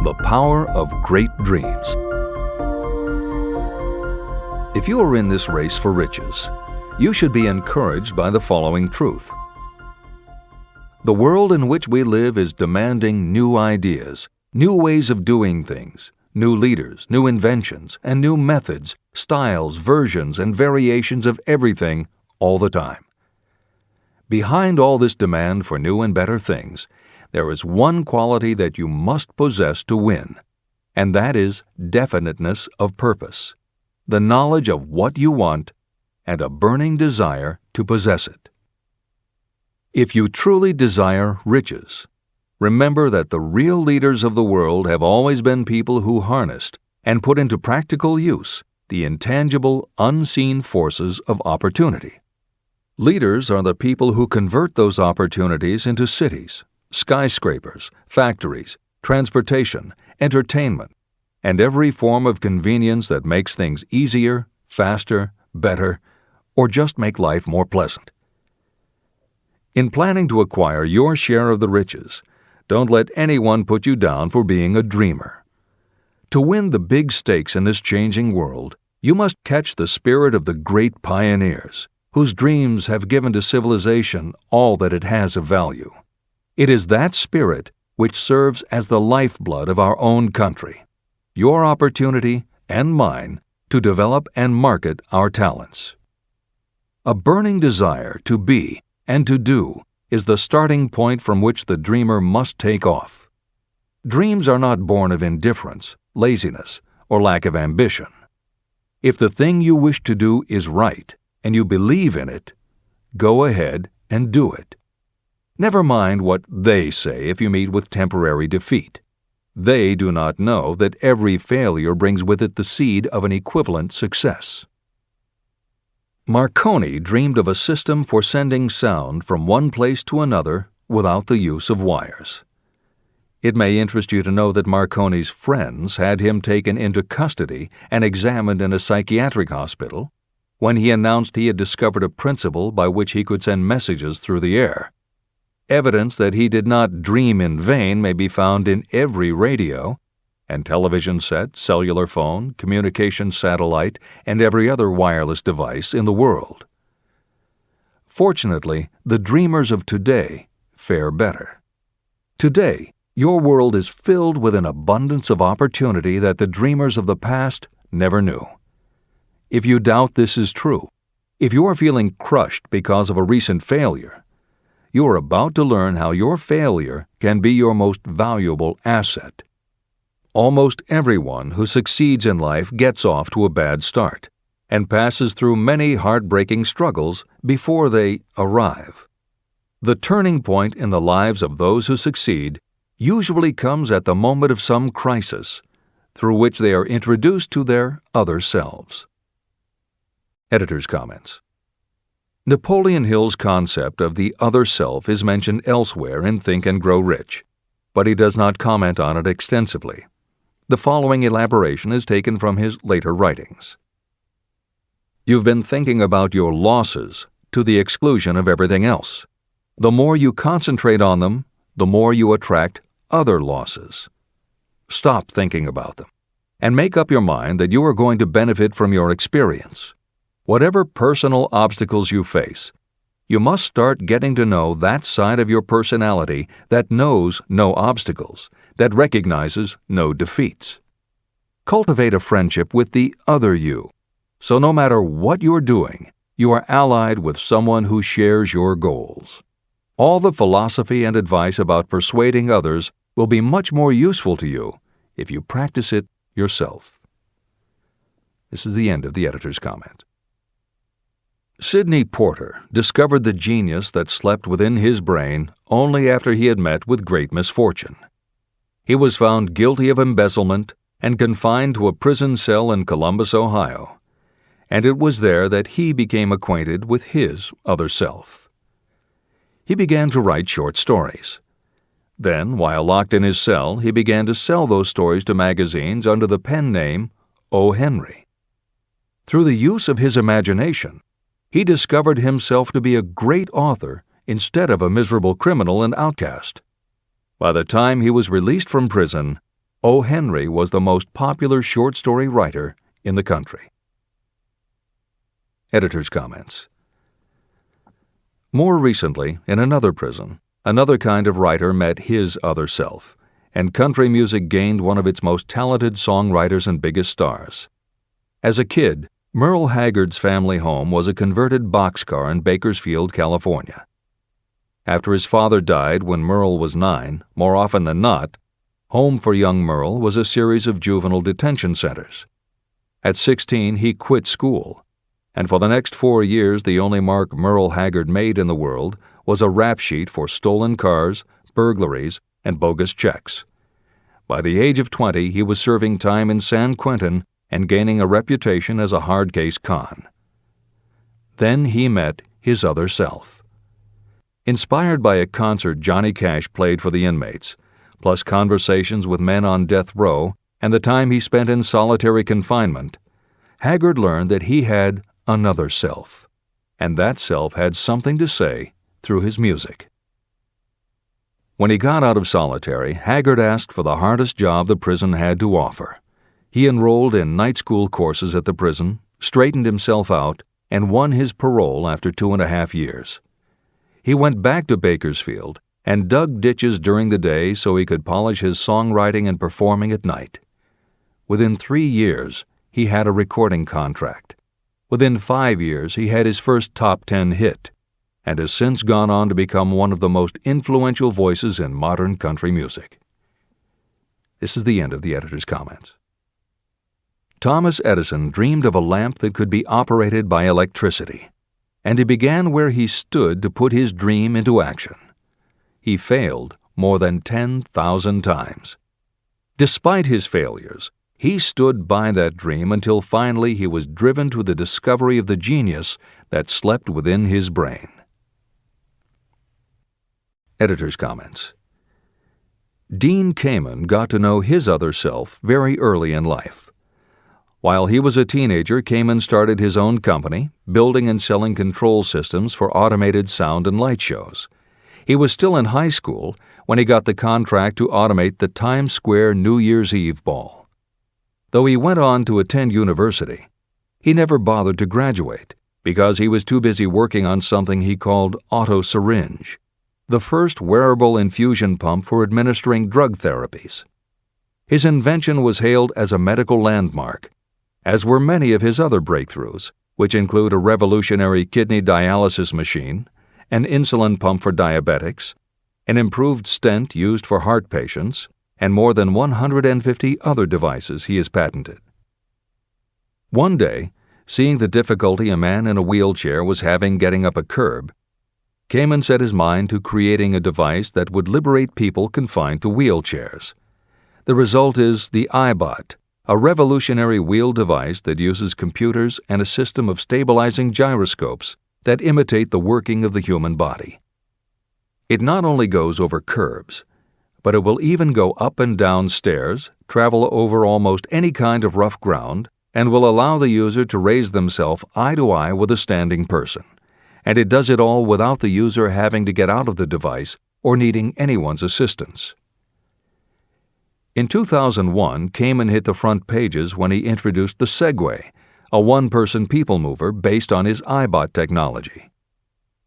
The Power of Great Dreams. If you are in this race for riches, you should be encouraged by the following truth. The world in which we live is demanding new ideas, new ways of doing things, new leaders, new inventions, and new methods, styles, versions, and variations of everything all the time. Behind all this demand for new and better things, there is one quality that you must possess to win, and that is definiteness of purpose, the knowledge of what you want, and a burning desire to possess it. If you truly desire riches, remember that the real leaders of the world have always been people who harnessed and put into practical use the intangible, unseen forces of opportunity. Leaders are the people who convert those opportunities into cities, skyscrapers, factories, transportation, entertainment, and every form of convenience that makes things easier, faster, better, or just make life more pleasant. In planning to acquire your share of the riches, don't let anyone put you down for being a dreamer. To win the big stakes in this changing world, you must catch the spirit of the great pioneers, whose dreams have given to civilization all that it has of value. It is that spirit which serves as the lifeblood of our own country, your opportunity and mine to develop and market our talents. A burning desire to be and to do is the starting point from which the dreamer must take off. Dreams are not born of indifference, laziness, or lack of ambition. If the thing you wish to do is right and you believe in it, go ahead and do it. Never mind what they say if you meet with temporary defeat. They do not know that every failure brings with it the seed of an equivalent success. Marconi dreamed of a system for sending sound from one place to another without the use of wires. It may interest you to know that Marconi's friends had him taken into custody and examined in a psychiatric hospital when he announced he had discovered a principle by which he could send messages through the air. Evidence that he did not dream in vain may be found in every radio and television set, cellular phone, communication satellite, and every other wireless device in the world. Fortunately, the dreamers of today fare better. Today, your world is filled with an abundance of opportunity that the dreamers of the past never knew. If you doubt this is true, if you are feeling crushed because of a recent failure, you are about to learn how your failure can be your most valuable asset. Almost everyone who succeeds in life gets off to a bad start and passes through many heartbreaking struggles before they arrive. The turning point in the lives of those who succeed usually comes at the moment of some crisis, through which they are introduced to their other selves. Editor's comments. Napoleon Hill's concept of the other self is mentioned elsewhere in Think and Grow Rich, but he does not comment on it extensively. The following elaboration is taken from his later writings. You've been thinking about your losses to the exclusion of everything else. The more you concentrate on them, the more you attract other losses. Stop thinking about them, and make up your mind that you are going to benefit from your experience. Whatever personal obstacles you face, you must start getting to know that side of your personality that knows no obstacles, that recognizes no defeats. Cultivate a friendship with the other you, so no matter what you're doing, you are allied with someone who shares your goals. All the philosophy and advice about persuading others will be much more useful to you if you practice it yourself. This is the end of the editor's comment. Sidney Porter discovered the genius that slept within his brain only after he had met with great misfortune. He was found guilty of embezzlement and confined to a prison cell in Columbus, Ohio, and it was there that he became acquainted with his other self. He began to write short stories. Then, while locked in his cell, he began to sell those stories to magazines under the pen name O. Henry. Through the use of his imagination, he discovered himself to be a great author instead of a miserable criminal and outcast. By the time he was released from prison, O. Henry was the most popular short story writer in the country. Editor's comments. More recently, in another prison, another kind of writer met his other self, and country music gained one of its most talented songwriters and biggest stars. As a kid, Merle Haggard's family home was a converted boxcar in Bakersfield, California. After his father died when Merle was 9, more often than not, home for young Merle was a series of juvenile detention centers. At 16, he quit school, and for the next 4 years the only mark Merle Haggard made in the world was a rap sheet for stolen cars, burglaries, and bogus checks. By the age of 20, he was serving time in San Quentin and gaining a reputation as a hard-case con. Then he met his other self. Inspired by a concert Johnny Cash played for the inmates, plus conversations with men on death row and the time he spent in solitary confinement, Haggard learned that he had another self, and that self had something to say through his music. When he got out of solitary, Haggard asked for the hardest job the prison had to offer. He enrolled in night school courses at the prison, straightened himself out, and won his parole after 2.5 years. He went back to Bakersfield and dug ditches during the day so he could polish his songwriting and performing at night. Within 3 years, he had a recording contract. Within 5 years, he had his first top 10 hit, and has since gone on to become one of the most influential voices in modern country music. This is the end of the editor's comments. Thomas Edison dreamed of a lamp that could be operated by electricity, and he began where he stood to put his dream into action. He failed more than 10,000 times. Despite his failures, he stood by that dream until finally he was driven to the discovery of the genius that slept within his brain. Editor's comments. Dean Kamen got to know his other self very early in life. While he was a teenager, Kamen started his own company, building and selling control systems for automated sound and light shows. He was still in high school when he got the contract to automate the Times Square New Year's Eve ball. Though he went on to attend university, he never bothered to graduate because he was too busy working on something he called auto syringe, the first wearable infusion pump for administering drug therapies. His invention was hailed as a medical landmark, as were many of his other breakthroughs, which include a revolutionary kidney dialysis machine, an insulin pump for diabetics, an improved stent used for heart patients, and more than 150 other devices he has patented. One day, seeing the difficulty a man in a wheelchair was having getting up a curb, Kamen set his mind to creating a device that would liberate people confined to wheelchairs. The result is the iBot, a revolutionary wheel device that uses computers and a system of stabilizing gyroscopes that imitate the working of the human body. It not only goes over curbs, but it will even go up and down stairs, travel over almost any kind of rough ground, and will allow the user to raise themselves eye to eye with a standing person. And it does it all without the user having to get out of the device or needing anyone's assistance. In 2001, Kamen hit the front pages when he introduced the Segway, a one-person people mover based on his iBot technology.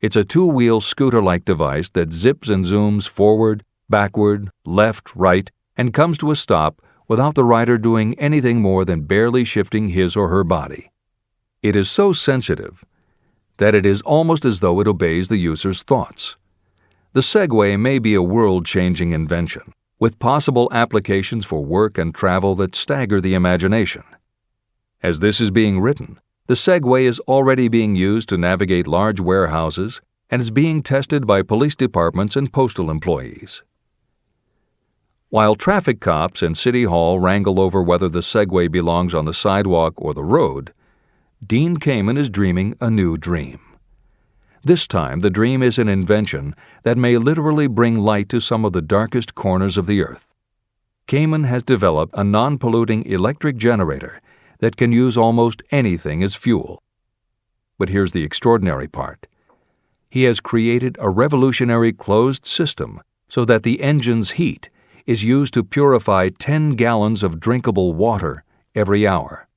It's a two-wheel scooter-like device that zips and zooms forward, backward, left, right, and comes to a stop without the rider doing anything more than barely shifting his or her body. It is so sensitive that it is almost as though it obeys the user's thoughts. The Segway may be a world-changing invention, with possible applications for work and travel that stagger the imagination. As this is being written, the Segway is already being used to navigate large warehouses and is being tested by police departments and postal employees. While traffic cops and City Hall wrangle over whether the Segway belongs on the sidewalk or the road, Dean Kamen is dreaming a new dream. This time, the dream is an invention that may literally bring light to some of the darkest corners of the earth. Kamen has developed a non-polluting electric generator that can use almost anything as fuel. But here's the extraordinary part. He has created a revolutionary closed system so that the engine's heat is used to purify 10 gallons of drinkable water every hour.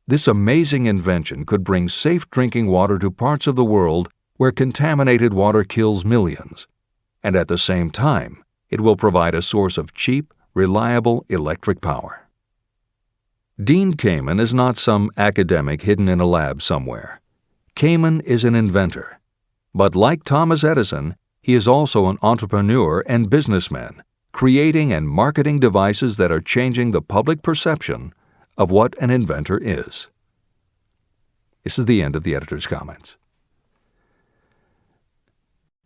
This amazing invention could bring safe drinking water to parts of the world where contaminated water kills millions, and at the same time, it will provide a source of cheap, reliable electric power. Dean Kamen is not some academic hidden in a lab somewhere. Kamen is an inventor. But like Thomas Edison, he is also an entrepreneur and businessman, creating and marketing devices that are changing the public perception of what an inventor is. This is the end of the editor's comments.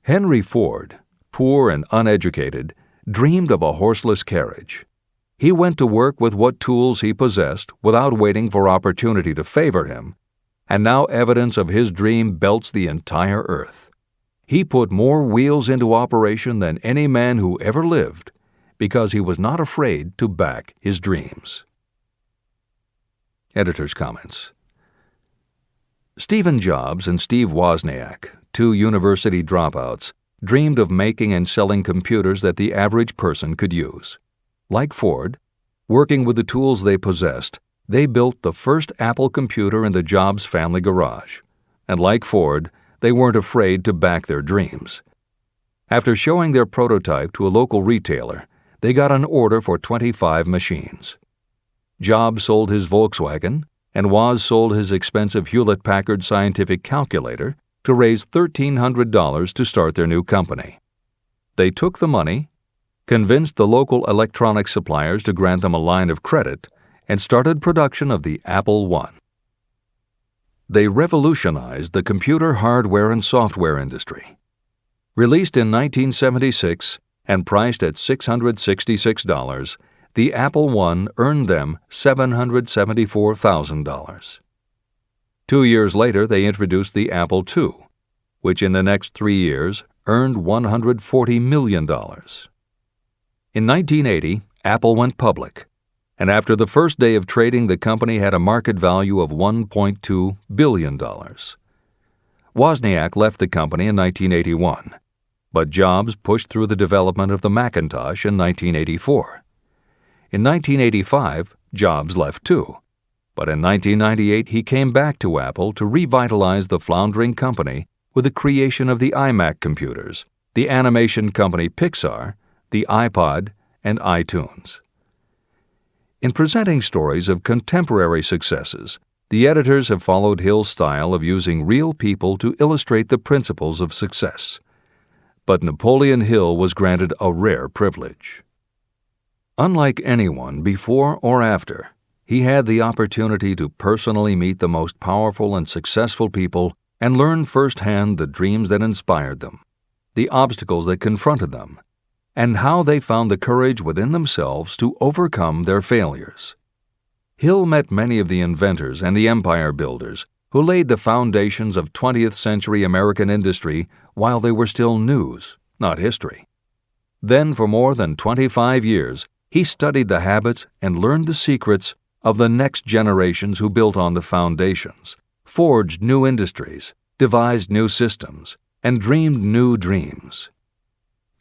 Henry Ford, poor and uneducated, dreamed of a horseless carriage. He went to work with what tools he possessed without waiting for opportunity to favor him, and now evidence of his dream belts the entire earth. He put more wheels into operation than any man who ever lived because he was not afraid to back his dreams. Editor's comments. Stephen Jobs and Steve Wozniak, two university dropouts, dreamed of making and selling computers that the average person could use. Like Ford, working with the tools they possessed, they built the first Apple computer in the Jobs family garage. And like Ford, they weren't afraid to back their dreams. After showing their prototype to a local retailer, they got an order for 25 machines. Jobs sold his Volkswagen, and Woz sold his expensive Hewlett-Packard scientific calculator to raise $1,300 to start their new company. They took the money, convinced the local electronics suppliers to grant them a line of credit, and started production of the Apple I. They revolutionized the computer hardware and software industry. Released in 1976 and priced at $666, the Apple I earned them $774,000. 2 years later, they introduced the Apple II, which in the next 3 years earned $140 million. In 1980, Apple went public, and after the first day of trading, the company had a market value of $1.2 billion. Wozniak left the company in 1981, but Jobs pushed through the development of the Macintosh in 1984. In 1985, Jobs left too, but in 1998 he came back to Apple to revitalize the floundering company with the creation of the iMac computers, the animation company Pixar, the iPod, and iTunes. In presenting stories of contemporary successes, the editors have followed Hill's style of using real people to illustrate the principles of success. But Napoleon Hill was granted a rare privilege. Unlike anyone before or after, he had the opportunity to personally meet the most powerful and successful people and learn firsthand the dreams that inspired them, the obstacles that confronted them, and how they found the courage within themselves to overcome their failures. Hill met many of the inventors and the empire builders who laid the foundations of 20th century American industry while they were still news, not history. Then, for more than 25 years, he studied the habits and learned the secrets of the next generations who built on the foundations, forged new industries, devised new systems, and dreamed new dreams.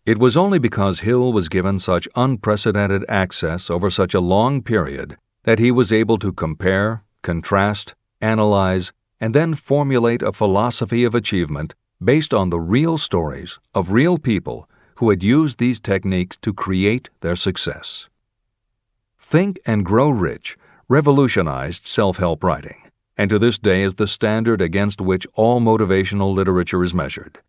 It was only because Hill was given such unprecedented access over such a long period that he was able to compare, contrast, analyze, and then formulate a philosophy of achievement based on the real stories of real people who had used these techniques to create their success. Think and Grow Rich revolutionized self-help writing, and to this day is the standard against which all motivational literature is measured.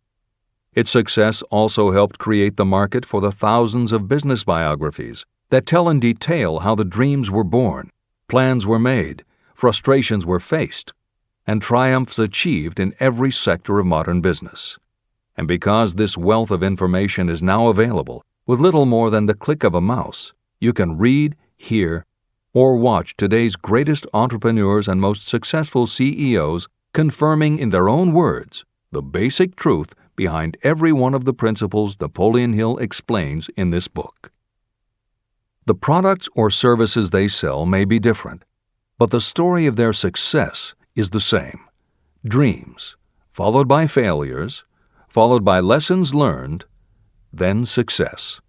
Its success also helped create the market for the thousands of business biographies that tell in detail how the dreams were born, plans were made, frustrations were faced, and triumphs achieved in every sector of modern business. And because this wealth of information is now available with little more than the click of a mouse, you can read, hear, or watch today's greatest entrepreneurs and most successful CEOs confirming in their own words the basic truth behind every one of the principles Napoleon Hill explains in this book. The products or services they sell may be different, but the story of their success is the same. Dreams, followed by failures, followed by lessons learned, then success.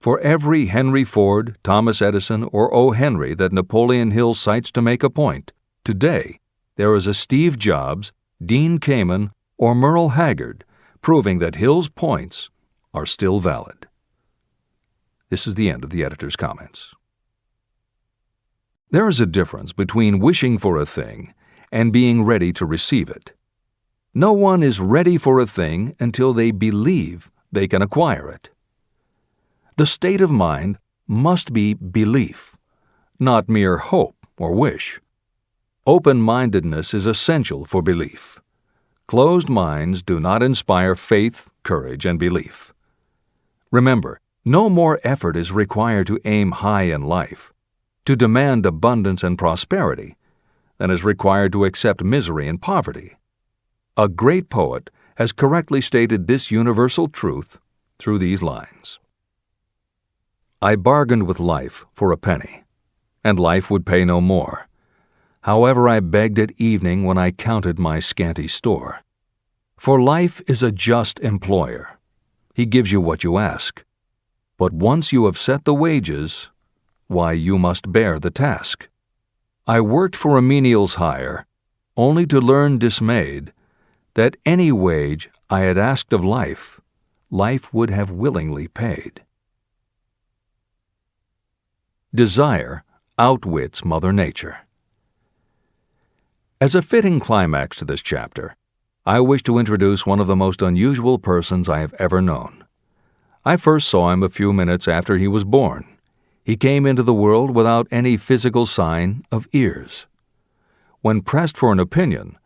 For every Henry Ford, Thomas Edison, or O. Henry that Napoleon Hill cites to make a point, today there is a Steve Jobs, Dean Kamen, or Merle Haggard proving that Hill's points are still valid. This is the end of the editor's comments. There is a difference between wishing for a thing and being ready to receive it. No one is ready for a thing until they believe they can acquire it. The state of mind must be belief, not mere hope or wish. Open-mindedness is essential for belief. Closed minds do not inspire faith, courage, and belief. Remember, no more effort is required to aim high in life, to demand abundance and prosperity, than is required to accept misery and poverty. A great poet has correctly stated this universal truth through these lines. I bargained with life for a penny, and life would pay no more. However, I begged at evening when I counted my scanty store. For life is a just employer. He gives you what you ask. But once you have set the wages, why, you must bear the task. I worked for a menial's hire, only to learn dismayed that any wage I had asked of life, life would have willingly paid. Desire outwits Mother Nature. As a fitting climax to this chapter, I wish to introduce one of the most unusual persons I have ever known. I first saw him a few minutes after he was born. He came into the world without any physical sign of ears. When pressed for an opinion,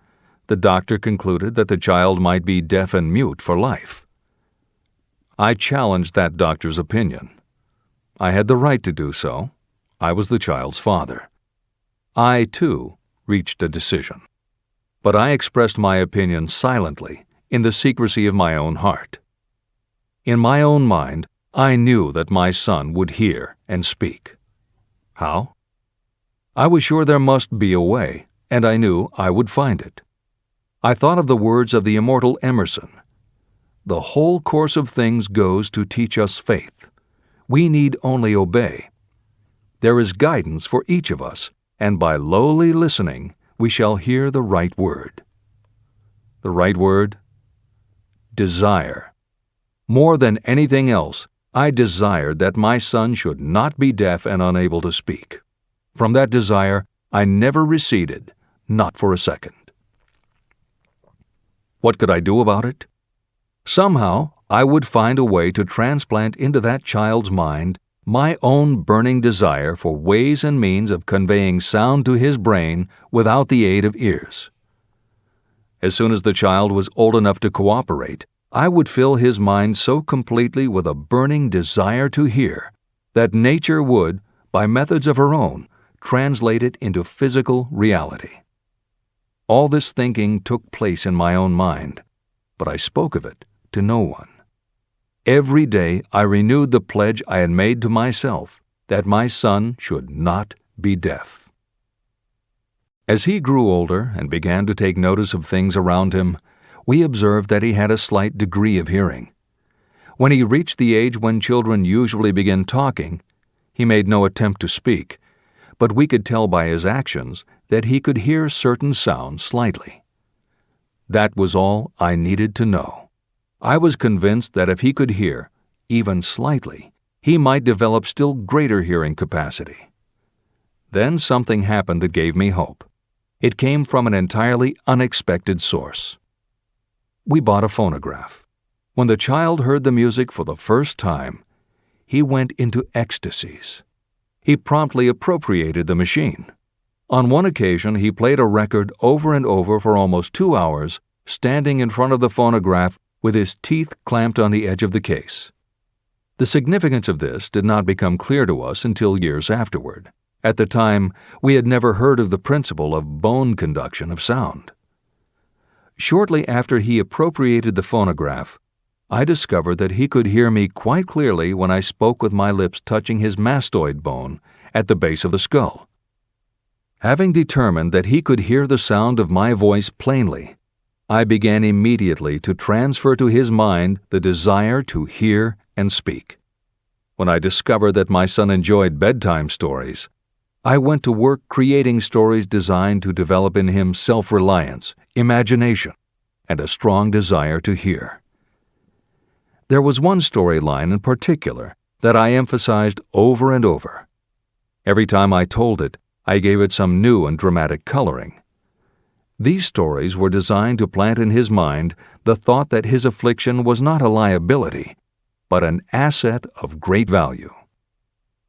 the doctor concluded that the child might be deaf and mute for life. I challenged that doctor's opinion. I had the right to do so. I was the child's father. I, too, reached a decision. But I expressed my opinion silently, in the secrecy of my own heart. In my own mind, I knew that my son would hear and speak. How? I was sure there must be a way, and I knew I would find it. I thought of the words of the immortal Emerson. The whole course of things goes to teach us faith. We need only obey. There is guidance for each of us, and by lowly listening, we shall hear the right word. The right word? Desire. More than anything else, I desired that my son should not be deaf and unable to speak. From that desire, I never receded, not for a second. What could I do about it? Somehow, I would find a way to transplant into that child's mind my own burning desire for ways and means of conveying sound to his brain without the aid of ears. As soon as the child was old enough to cooperate, I would fill his mind so completely with a burning desire to hear that nature would, by methods of her own, translate it into physical reality. All this thinking took place in my own mind, but I spoke of it to no one. Every day I renewed the pledge I had made to myself that my son should not be deaf. As he grew older and began to take notice of things around him, we observed that he had a slight degree of hearing. When he reached the age when children usually begin talking, he made no attempt to speak, but we could tell by his actions that he could hear certain sounds slightly. That was all I needed to know. I was convinced that if he could hear, even slightly, he might develop still greater hearing capacity. Then something happened that gave me hope. It came from an entirely unexpected source. We bought a phonograph. When the child heard the music for the first time, he went into ecstasies. He promptly appropriated the machine. On one occasion, he played a record over and over for almost 2 hours, standing in front of the phonograph with his teeth clamped on the edge of the case. The significance of this did not become clear to us until years afterward. At the time, we had never heard of the principle of bone conduction of sound. Shortly after he appropriated the phonograph, I discovered that he could hear me quite clearly when I spoke with my lips touching his mastoid bone at the base of the skull. Having determined that he could hear the sound of my voice plainly, I began immediately to transfer to his mind the desire to hear and speak. when I discovered that my son enjoyed bedtime stories, I went to work creating stories designed to develop in him self-reliance, imagination, and a strong desire to hear. There was one storyline in particular that I emphasized over and over. Every time I told it, I gave it some new and dramatic coloring. These stories were designed to plant in his mind the thought that his affliction was not a liability, but an asset of great value.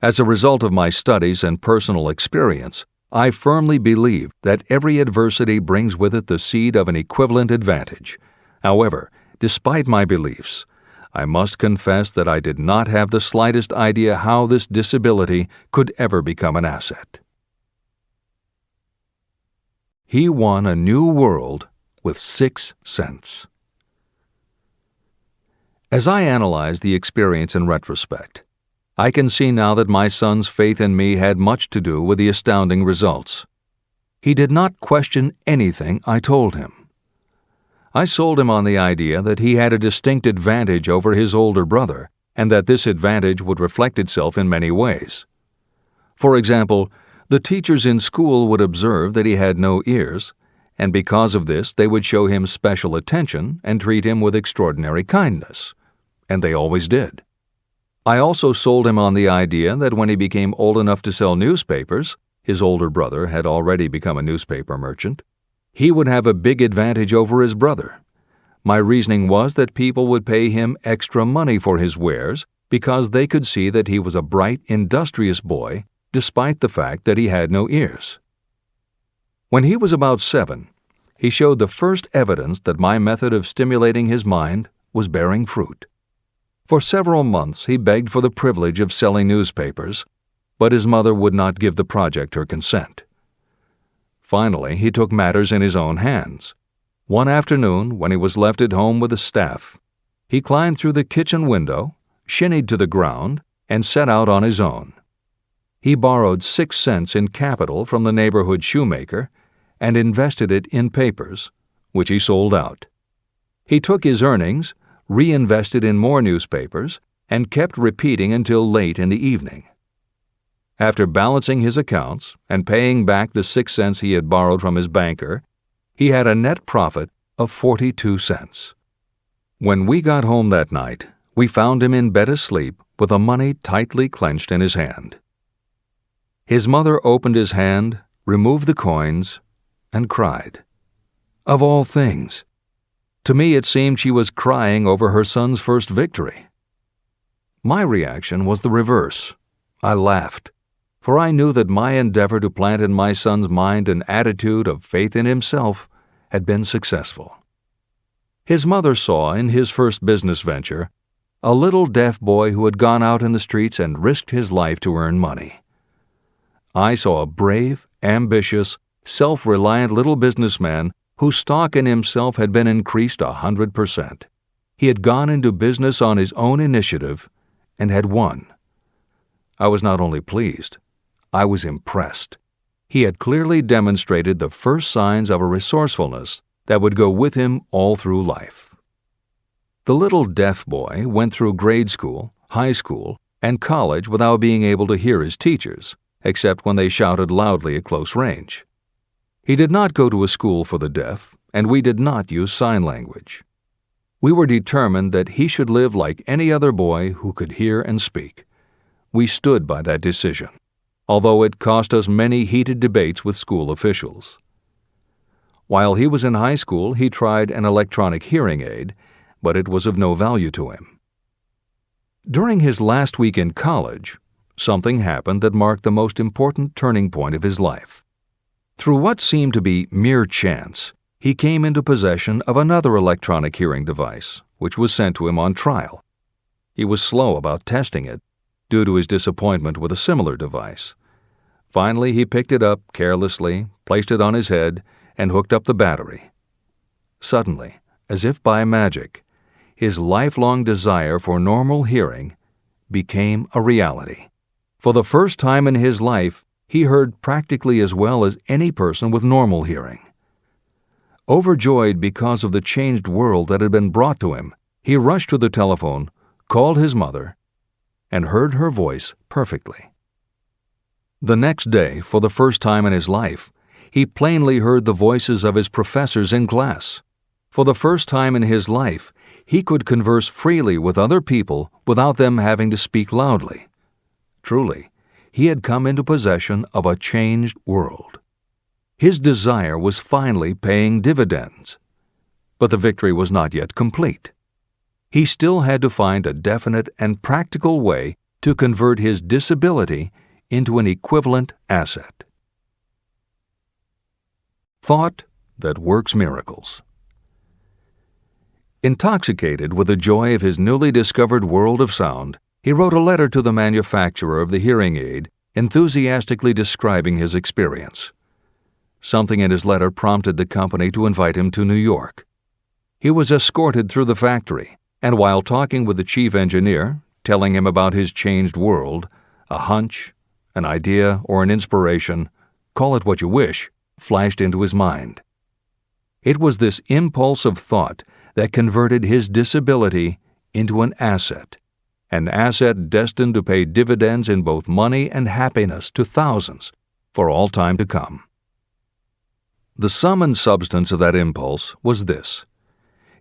As a result of my studies and personal experience, I firmly believe that every adversity brings with it the seed of an equivalent advantage. However, despite my beliefs, I must confess that I did not have the slightest idea how this disability could ever become an asset. He won a new world with 6 cents. As I analyze the experience in retrospect, I can see now that my son's faith in me had much to do with the astounding results. He did not question anything I told him. I sold him on the idea that he had a distinct advantage over his older brother, and that this advantage would reflect itself in many ways. For example, the teachers in school would observe that he had no ears, and because of this they would show him special attention and treat him with extraordinary kindness. And they always did. I also sold him on the idea that when he became old enough to sell newspapers, his older brother had already become a newspaper merchant, he would have a big advantage over his brother. My reasoning was that people would pay him extra money for his wares because they could see that he was a bright, industrious boy, despite the fact that he had no ears. When he was about 7, he showed the first evidence that my method of stimulating his mind was bearing fruit. For several months he begged for the privilege of selling newspapers, but his mother would not give the project her consent. Finally, he took matters in his own hands. One afternoon, when he was left at home with the staff, he climbed through the kitchen window, shinnied to the ground, and set out on his own. He borrowed 6 cents in capital from the neighborhood shoemaker and invested it in papers, which he sold out. He took his earnings, reinvested in more newspapers, and kept repeating until late in the evening. After balancing his accounts and paying back the 6 cents he had borrowed from his banker, he had a net profit of 42 cents. When we got home that night, we found him in bed asleep with the money tightly clenched in his hand. His mother opened his hand, removed the coins, and cried. Of all things! To me it seemed she was crying over her son's first victory. My reaction was the reverse. I laughed, for I knew that my endeavor to plant in my son's mind an attitude of faith in himself had been successful. His mother saw in his first business venture a little deaf boy who had gone out in the streets and risked his life to earn money. I saw a brave, ambitious, self-reliant little businessman whose stock in himself had been increased 100%. He had gone into business on his own initiative and had won. I was not only pleased, I was impressed. He had clearly demonstrated the first signs of a resourcefulness that would go with him all through life. The little deaf boy went through grade school, high school, and college without being able to hear his teachers, except when they shouted loudly at close range. He did not go to a school for the deaf, and we did not use sign language. We were determined that he should live like any other boy who could hear and speak. We stood by that decision, although it cost us many heated debates with school officials. While he was in high school, he tried an electronic hearing aid, but it was of no value to him. During his last week in college, something happened that marked the most important turning point of his life. Through what seemed to be mere chance, he came into possession of another electronic hearing device, which was sent to him on trial. He was slow about testing it, due to his disappointment with a similar device. Finally, he picked it up carelessly, placed it on his head, and hooked up the battery. Suddenly, as if by magic, his lifelong desire for normal hearing became a reality. For the first time in his life, he heard practically as well as any person with normal hearing. Overjoyed because of the changed world that had been brought to him, he rushed to the telephone, called his mother, and heard her voice perfectly. The next day, for the first time in his life, he plainly heard the voices of his professors in class. For the first time in his life, he could converse freely with other people without them having to speak loudly. Truly, he had come into possession of a changed world. His desire was finally paying dividends. But the victory was not yet complete. He still had to find a definite and practical way to convert his disability into an equivalent asset. Thought that works miracles. Intoxicated with the joy of his newly discovered world of sound, he wrote a letter to the manufacturer of the hearing aid, enthusiastically describing his experience. Something in his letter prompted the company to invite him to New York. He was escorted through the factory, and while talking with the chief engineer, telling him about his changed world, a hunch, an idea, or an inspiration, call it what you wish, flashed into his mind. It was this impulse of thought that converted his disability into an asset destined to pay dividends in both money and happiness to thousands for all time to come. The sum and substance of that impulse was this.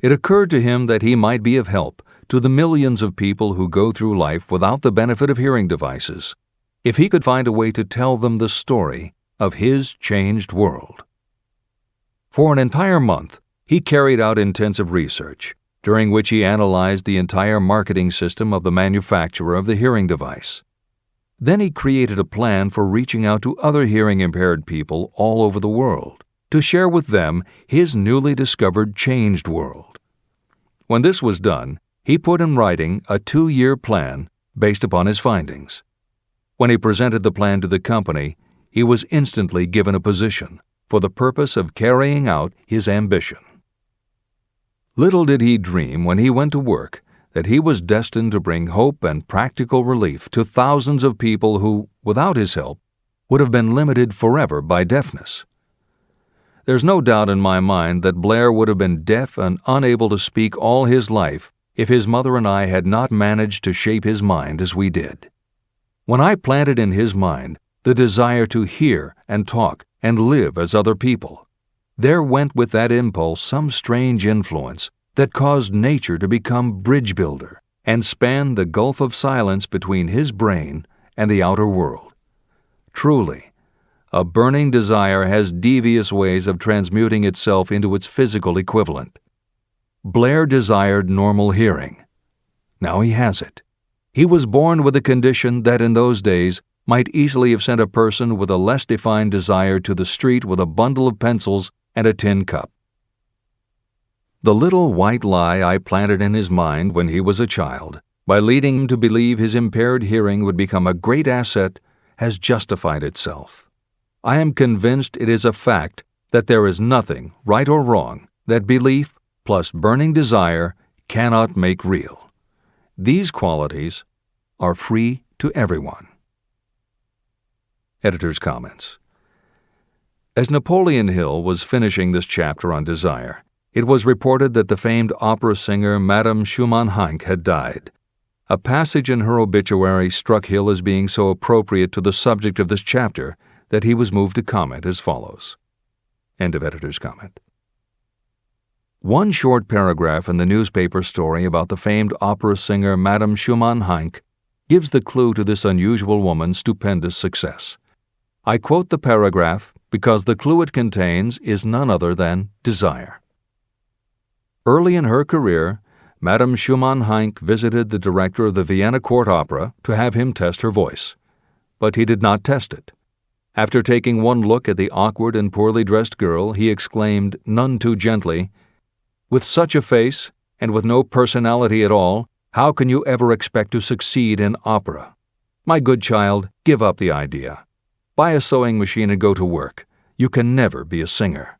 It occurred to him that he might be of help to the millions of people who go through life without the benefit of hearing devices, if he could find a way to tell them the story of his changed world. For an entire month, he carried out intensive research, during which he analyzed the entire marketing system of the manufacturer of the hearing device. Then he created a plan for reaching out to other hearing-impaired people all over the world, to share with them his newly discovered changed world. When this was done, he put in writing a 2-year plan based upon his findings. When he presented the plan to the company, he was instantly given a position for the purpose of carrying out his ambition. Little did he dream when he went to work that he was destined to bring hope and practical relief to thousands of people who, without his help, would have been limited forever by deafness. There's no doubt in my mind that Blair would have been deaf and unable to speak all his life if his mother and I had not managed to shape his mind as we did. When I planted in his mind the desire to hear and talk and live as other people, there went with that impulse some strange influence that caused nature to become bridge builder and span the gulf of silence between his brain and the outer world. Truly, a burning desire has devious ways of transmuting itself into its physical equivalent. Blair desired normal hearing. Now he has it. He was born with a condition that in those days might easily have sent a person with a less defined desire to the street with a bundle of pencils and a tin cup. The little white lie I planted in his mind when he was a child, by leading him to believe his impaired hearing would become a great asset, has justified itself. I am convinced it is a fact that there is nothing, right or wrong, that belief plus burning desire cannot make real. These qualities are free to everyone. Editor's comments. As Napoleon Hill was finishing this chapter on desire, it was reported that the famed opera singer Madame Schumann-Heink had died. A passage in her obituary struck Hill as being so appropriate to the subject of this chapter that he was moved to comment as follows. End of editor's comment. One short paragraph in the newspaper story about the famed opera singer Madame Schumann-Heink gives the clue to this unusual woman's stupendous success. I quote the paragraph because the clue it contains is none other than desire. Early in her career, Madame Schumann-Heink visited the director of the Vienna Court Opera to have him test her voice, but he did not test it. After taking one look at the awkward and poorly dressed girl, he exclaimed, none too gently, "With such a face, and with no personality at all, how can you ever expect to succeed in opera? My good child, give up the idea. Buy a sewing machine and go to work. You can never be a singer."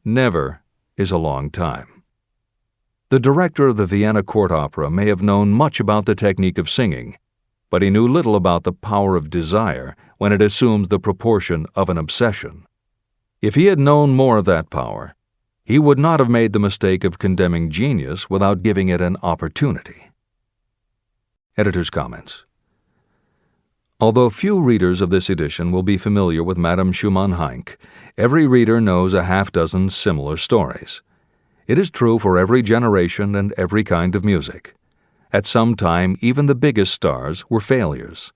Never is a long time. The director of the Vienna Court Opera may have known much about the technique of singing, but he knew little about the power of desire when it assumes the proportion of an obsession. If he had known more of that power, he would not have made the mistake of condemning genius without giving it an opportunity. Editor's comments. Although few readers of this edition will be familiar with Madame Schumann-Heink, every reader knows a half-dozen similar stories. It is true for every generation and every kind of music. At some time, even the biggest stars were failures.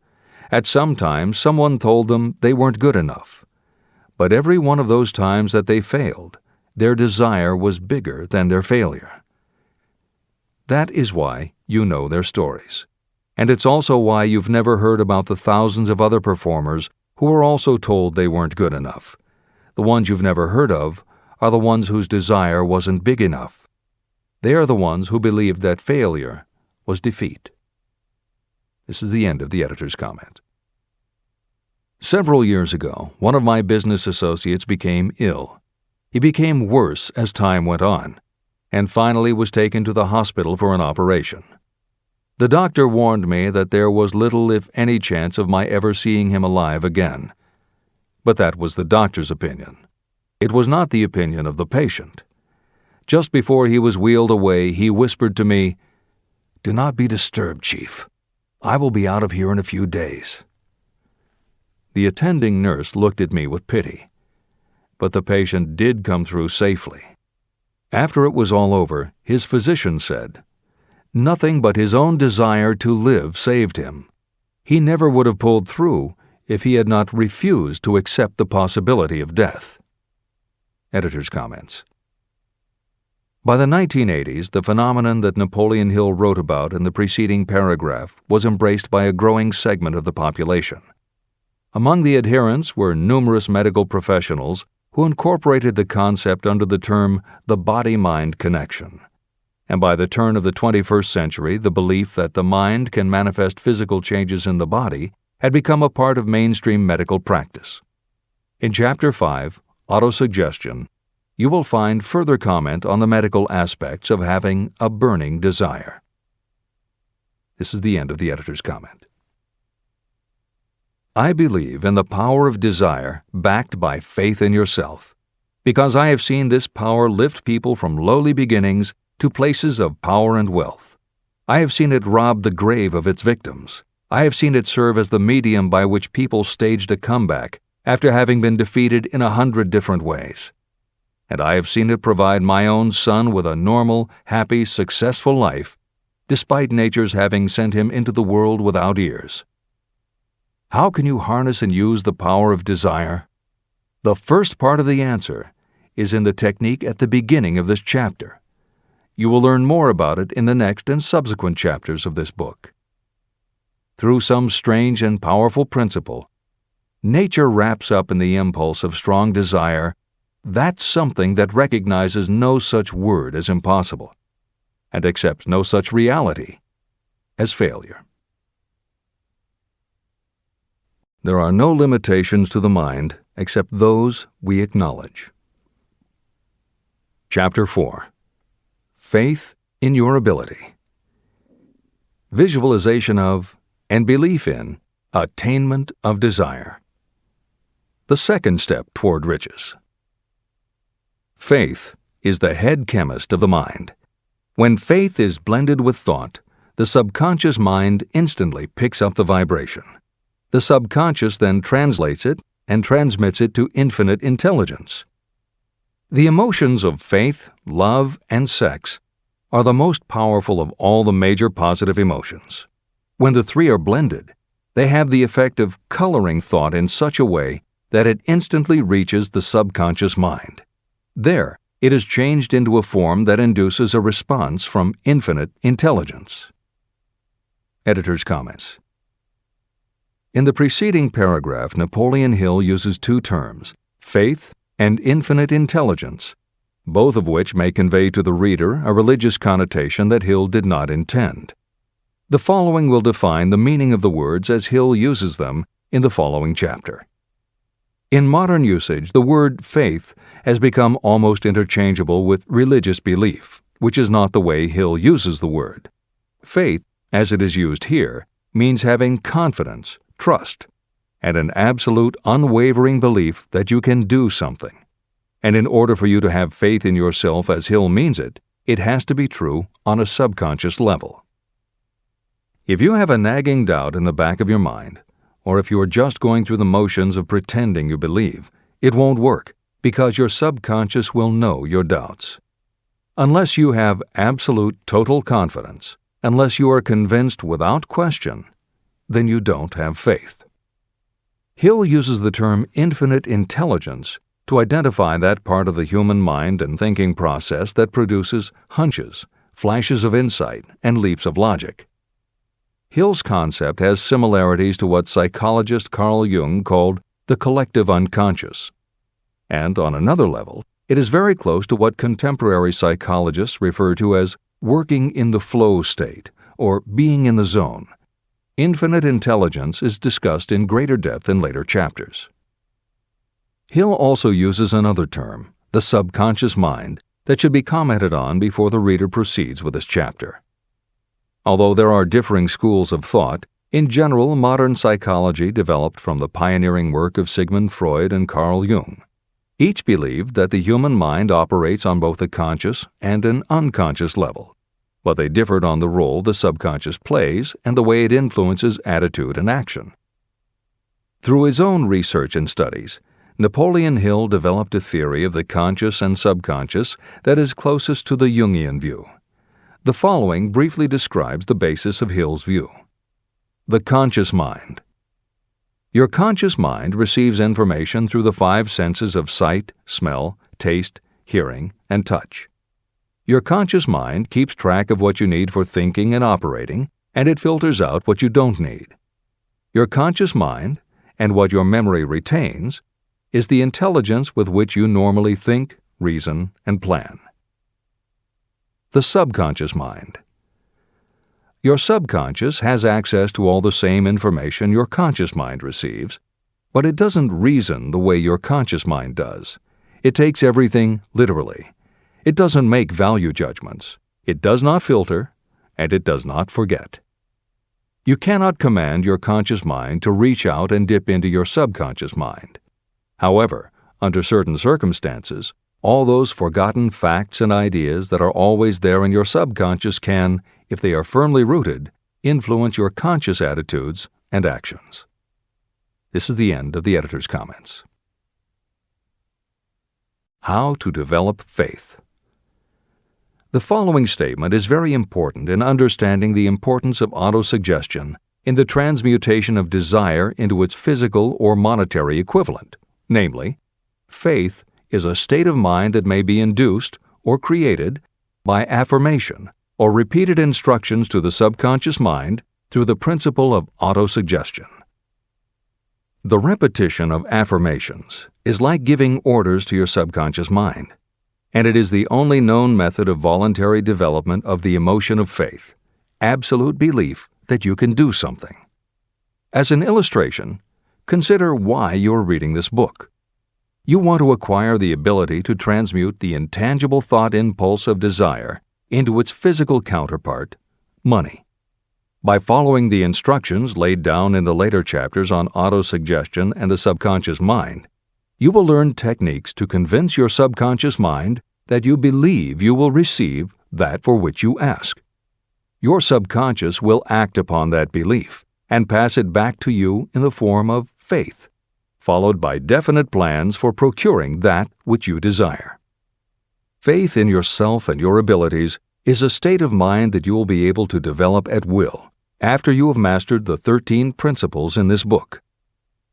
At some time, someone told them they weren't good enough. But every one of those times that they failed, their desire was bigger than their failure. That is why you know their stories. And it's also why you've never heard about the thousands of other performers who were also told they weren't good enough. The ones you've never heard of are the ones whose desire wasn't big enough. They are the ones who believed that failure was defeat. This is the end of the editor's comment. Several years ago, one of my business associates became ill. He became worse as time went on, and finally was taken to the hospital for an operation. The doctor warned me that there was little, if any, chance of my ever seeing him alive again. But that was the doctor's opinion. It was not the opinion of the patient. Just before he was wheeled away, he whispered to me, "Do not be disturbed, Chief. I will be out of here in a few days." The attending nurse looked at me with pity. But the patient did come through safely. After it was all over, his physician said, "Nothing but his own desire to live saved him. He never would have pulled through if he had not refused to accept the possibility of death." Editor's comments. By the 1980s, the phenomenon that Napoleon Hill wrote about in the preceding paragraph was embraced by a growing segment of the population. Among the adherents were numerous medical professionals who incorporated the concept under the term the body-mind connection. And by the turn of the 21st century, the belief that the mind can manifest physical changes in the body had become a part of mainstream medical practice. In Chapter 5, Autosuggestion, you will find further comment on the medical aspects of having a burning desire. This is the end of the editor's comment. I believe in the power of desire backed by faith in yourself, because I have seen this power lift people from lowly beginnings to places of power and wealth. I have seen it rob the grave of its victims. I have seen it serve as the medium by which people staged a comeback after having been defeated in 100 different ways. And I have seen it provide my own son with a normal, happy, successful life, despite nature's having sent him into the world without ears. How can you harness and use the power of desire? The first part of the answer is in the technique at the beginning of this chapter. You will learn more about it in the next and subsequent chapters of this book. Through some strange and powerful principle, nature wraps up in the impulse of strong desire that something that recognizes no such word as impossible, and accepts no such reality as failure. There are no limitations to the mind except those we acknowledge. Chapter 4. Faith in your ability. Visualization of and belief in attainment of desire. The second step toward riches. Faith is the head chemist of the mind. When faith is blended with thought, the subconscious mind instantly picks up the vibration. The subconscious then translates it and transmits it to infinite intelligence. The emotions of faith, love, and sex are the most powerful of all the major positive emotions. When the three are blended, they have the effect of coloring thought in such a way that it instantly reaches the subconscious mind. There, it is changed into a form that induces a response from infinite intelligence. Editor's comments. In the preceding paragraph, Napoleon Hill uses two terms, faith and infinite intelligence, both of which may convey to the reader a religious connotation that Hill did not intend. The following will define the meaning of the words as Hill uses them in the following chapter. In modern usage, the word faith has become almost interchangeable with religious belief, which is not the way Hill uses the word. Faith, as it is used here, means having confidence, trust, and an absolute unwavering belief that you can do something. And in order for you to have faith in yourself as Hill means it, it has to be true on a subconscious level. If you have a nagging doubt in the back of your mind, or if you are just going through the motions of pretending you believe, it won't work because your subconscious will know your doubts. Unless you have absolute total confidence, unless you are convinced without question, then you don't have faith. Hill uses the term infinite intelligence to identify that part of the human mind and thinking process that produces hunches, flashes of insight, and leaps of logic. Hill's concept has similarities to what psychologist Carl Jung called the collective unconscious. And on another level, it is very close to what contemporary psychologists refer to as working in the flow state or being in the zone. Infinite intelligence is discussed in greater depth in later chapters. Hill also uses another term, the subconscious mind, that should be commented on before the reader proceeds with this chapter. Although there are differing schools of thought, in general, modern psychology developed from the pioneering work of Sigmund Freud and Carl Jung. Each believed that the human mind operates on both a conscious and an unconscious level, but they differed on the role the subconscious plays and the way it influences attitude and action. Through his own research and studies, Napoleon Hill developed a theory of the conscious and subconscious that is closest to the Jungian view. The following briefly describes the basis of Hill's view. The conscious mind. Your conscious mind receives information through the 5 senses of sight, smell, taste, hearing, and touch. Your conscious mind keeps track of what you need for thinking and operating, and it filters out what you don't need. Your conscious mind, and what your memory retains, is the intelligence with which you normally think, reason, and plan. The subconscious mind. Your subconscious has access to all the same information your conscious mind receives, but it doesn't reason the way your conscious mind does. It takes everything literally. It doesn't make value judgments. It does not filter, and it does not forget. You cannot command your conscious mind to reach out and dip into your subconscious mind. However, under certain circumstances, all those forgotten facts and ideas that are always there in your subconscious can, if they are firmly rooted, influence your conscious attitudes and actions. This is the end of the editor's comments. How to develop faith. The following statement is very important in understanding the importance of autosuggestion in the transmutation of desire into its physical or monetary equivalent, namely, faith is a state of mind that may be induced or created by affirmation or repeated instructions to the subconscious mind through the principle of autosuggestion. The repetition of affirmations is like giving orders to your subconscious mind, and it is the only known method of voluntary development of the emotion of faith, absolute belief that you can do something. As an illustration, consider why you are reading this book. You want to acquire the ability to transmute the intangible thought impulse of desire into its physical counterpart, money. By following the instructions laid down in the later chapters on autosuggestion and the subconscious mind, you will learn techniques to convince your subconscious mind that you believe you will receive that for which you ask. Your subconscious will act upon that belief and pass it back to you in the form of faith, followed by definite plans for procuring that which you desire. Faith in yourself and your abilities is a state of mind that you will be able to develop at will after you have mastered the 13 principles in this book.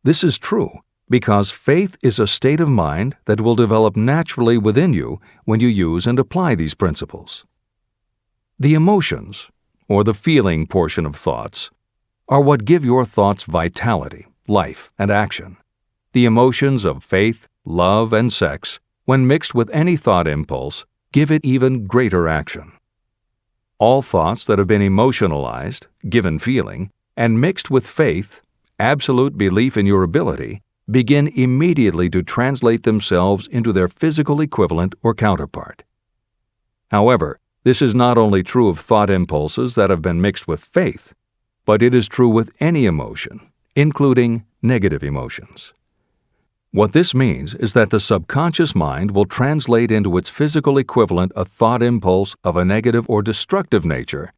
This is true because faith is a state of mind that will develop naturally within you when you use and apply these principles. The emotions, or the feeling portion of thoughts, are what give your thoughts vitality, life, and action. The emotions of faith, love, and sex, when mixed with any thought impulse, give it even greater action. All thoughts that have been emotionalized, given feeling, and mixed with faith, absolute belief in your ability, begin immediately to translate themselves into their physical equivalent or counterpart. However, this is not only true of thought impulses that have been mixed with faith, but it is true with any emotion, including negative emotions. What this means is that the subconscious mind will translate into its physical equivalent a thought impulse of a negative or destructive nature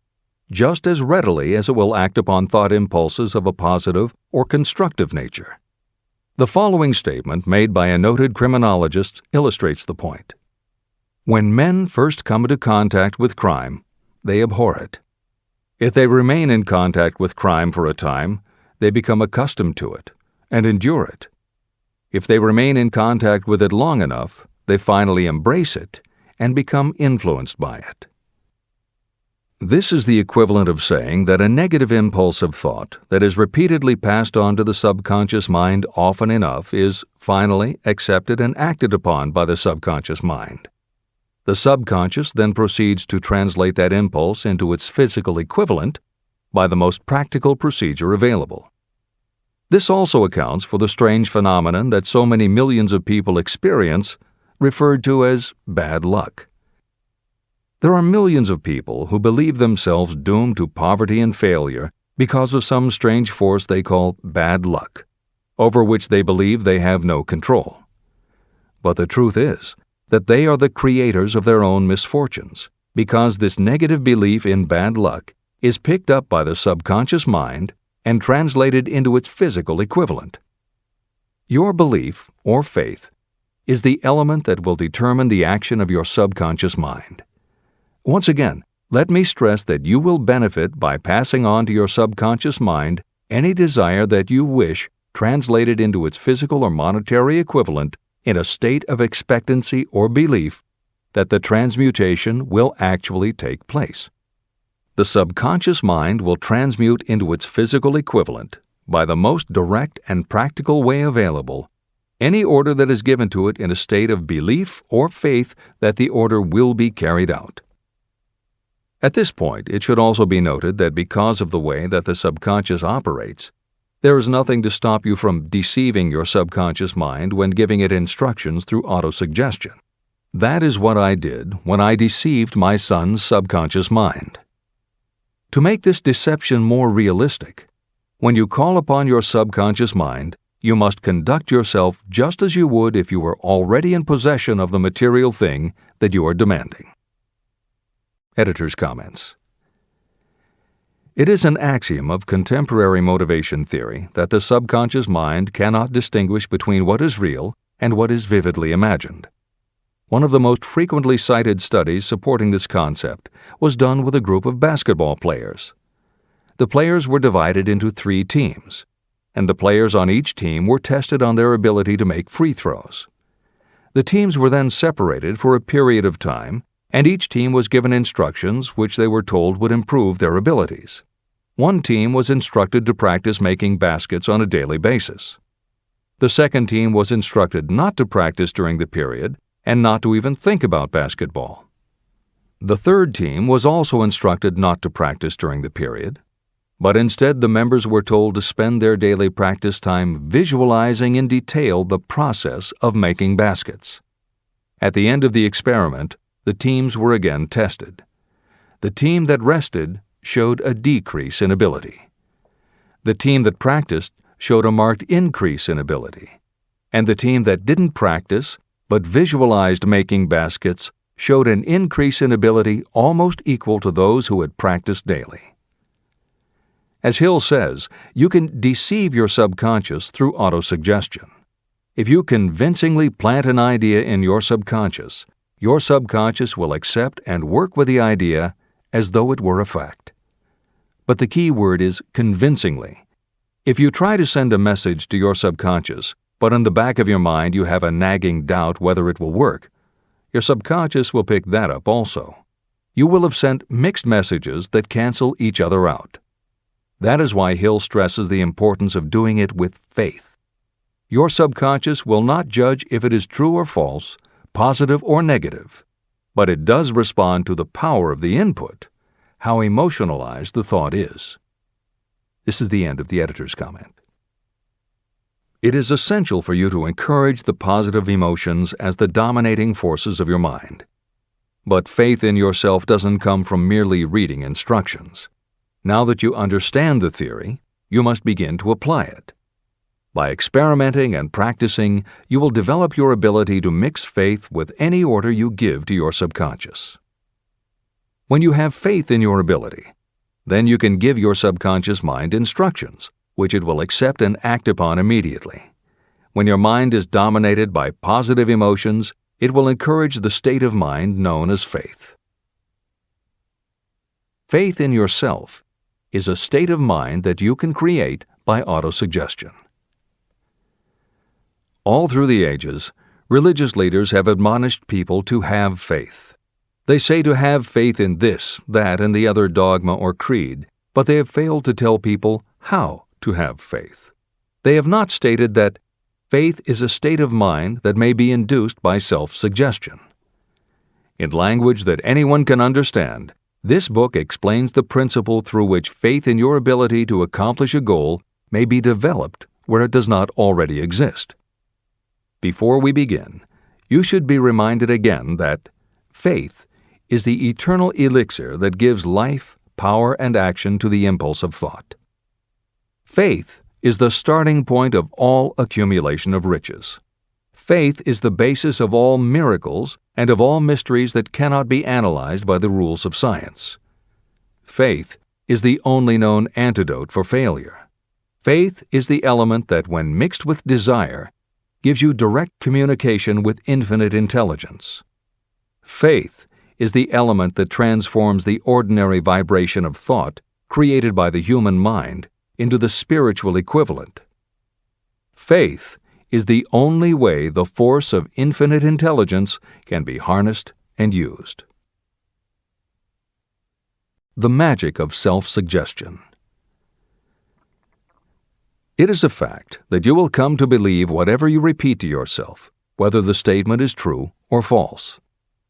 just as readily as it will act upon thought impulses of a positive or constructive nature. The following statement made by a noted criminologist illustrates the point. When men first come into contact with crime, they abhor it. If they remain in contact with crime for a time, they become accustomed to it and endure it. If they remain in contact with it long enough, they finally embrace it and become influenced by it. This is the equivalent of saying that a negative impulse of thought that is repeatedly passed on to the subconscious mind often enough is finally accepted and acted upon by the subconscious mind. The subconscious then proceeds to translate that impulse into its physical equivalent by the most practical procedure available. This also accounts for the strange phenomenon that so many millions of people experience, referred to as bad luck. There are millions of people who believe themselves doomed to poverty and failure because of some strange force they call bad luck, over which they believe they have no control. But the truth is that they are the creators of their own misfortunes, because this negative belief in bad luck is picked up by the subconscious mind and translated into its physical equivalent. Your belief, or faith, is the element that will determine the action of your subconscious mind. Once again, let me stress that you will benefit by passing on to your subconscious mind any desire that you wish translated into its physical or monetary equivalent in a state of expectancy or belief that the transmutation will actually take place. The subconscious mind will transmute into its physical equivalent, by the most direct and practical way available, any order that is given to it in a state of belief or faith that the order will be carried out. At this point, it should also be noted that because of the way that the subconscious operates, there is nothing to stop you from deceiving your subconscious mind when giving it instructions through autosuggestion. That is what I did when I deceived my son's subconscious mind. To make this deception more realistic, when you call upon your subconscious mind, you must conduct yourself just as you would if you were already in possession of the material thing that you are demanding. Editor's comments. It is an axiom of contemporary motivation theory that the subconscious mind cannot distinguish between what is real and what is vividly imagined. One of the most frequently cited studies supporting this concept was done with a group of basketball players. The players were divided into 3 teams, and the players on each team were tested on their ability to make free throws. The teams were then separated for a period of time, and each team was given instructions which they were told would improve their abilities. One team was instructed to practice making baskets on a daily basis. The second team was instructed not to practice during the period and not to even think about basketball. The third team was also instructed not to practice during the period, but instead the members were told to spend their daily practice time visualizing in detail the process of making baskets. At the end of the experiment, the teams were again tested. The team that rested showed a decrease in ability. The team that practiced showed a marked increase in ability. And the team that didn't practice but visualized making baskets showed an increase in ability almost equal to those who had practiced daily. As Hill says, you can deceive your subconscious through autosuggestion. If you convincingly plant an idea in your subconscious will accept and work with the idea as though it were a fact. But the key word is convincingly. If you try to send a message to your subconscious, but in the back of your mind you have a nagging doubt whether it will work, your subconscious will pick that up also. You will have sent mixed messages that cancel each other out. That is why Hill stresses the importance of doing it with faith. Your subconscious will not judge if it is true or false, positive or negative, but it does respond to the power of the input, how emotionalized the thought is. This is the end of the editor's comment. It is essential for you to encourage the positive emotions as the dominating forces of your mind. But faith in yourself doesn't come from merely reading instructions. Now that you understand the theory, you must begin to apply it. By experimenting and practicing, you will develop your ability to mix faith with any order you give to your subconscious. When you have faith in your ability, Then you can give your subconscious mind instructions, which it will accept and act upon immediately. When your mind is dominated by positive emotions, it will encourage the state of mind known as faith. Faith in yourself is a state of mind that you can create by autosuggestion. All through the ages, religious leaders have admonished people to have faith. They say to have faith in this, that, and the other dogma or creed, but they have failed to tell people how to have faith. They have not stated that faith is a state of mind that may be induced by self-suggestion. In language that anyone can understand, this book explains the principle through which faith in your ability to accomplish a goal may be developed where it does not already exist. Before we begin, you should be reminded again that faith is the eternal elixir that gives life, power, and action to the impulse of thought. Faith is the starting point of all accumulation of riches. Faith is the basis of all miracles and of all mysteries that cannot be analyzed by the rules of science. Faith is the only known antidote for failure. Faith is the element that, when mixed with desire, gives you direct communication with infinite intelligence. Faith is the element that transforms the ordinary vibration of thought created by the human mind into the spiritual equivalent. Faith is the only way the force of infinite intelligence can be harnessed and used. The magic of self-suggestion. It is a fact that you will come to believe whatever you repeat to yourself, whether the statement is true or false.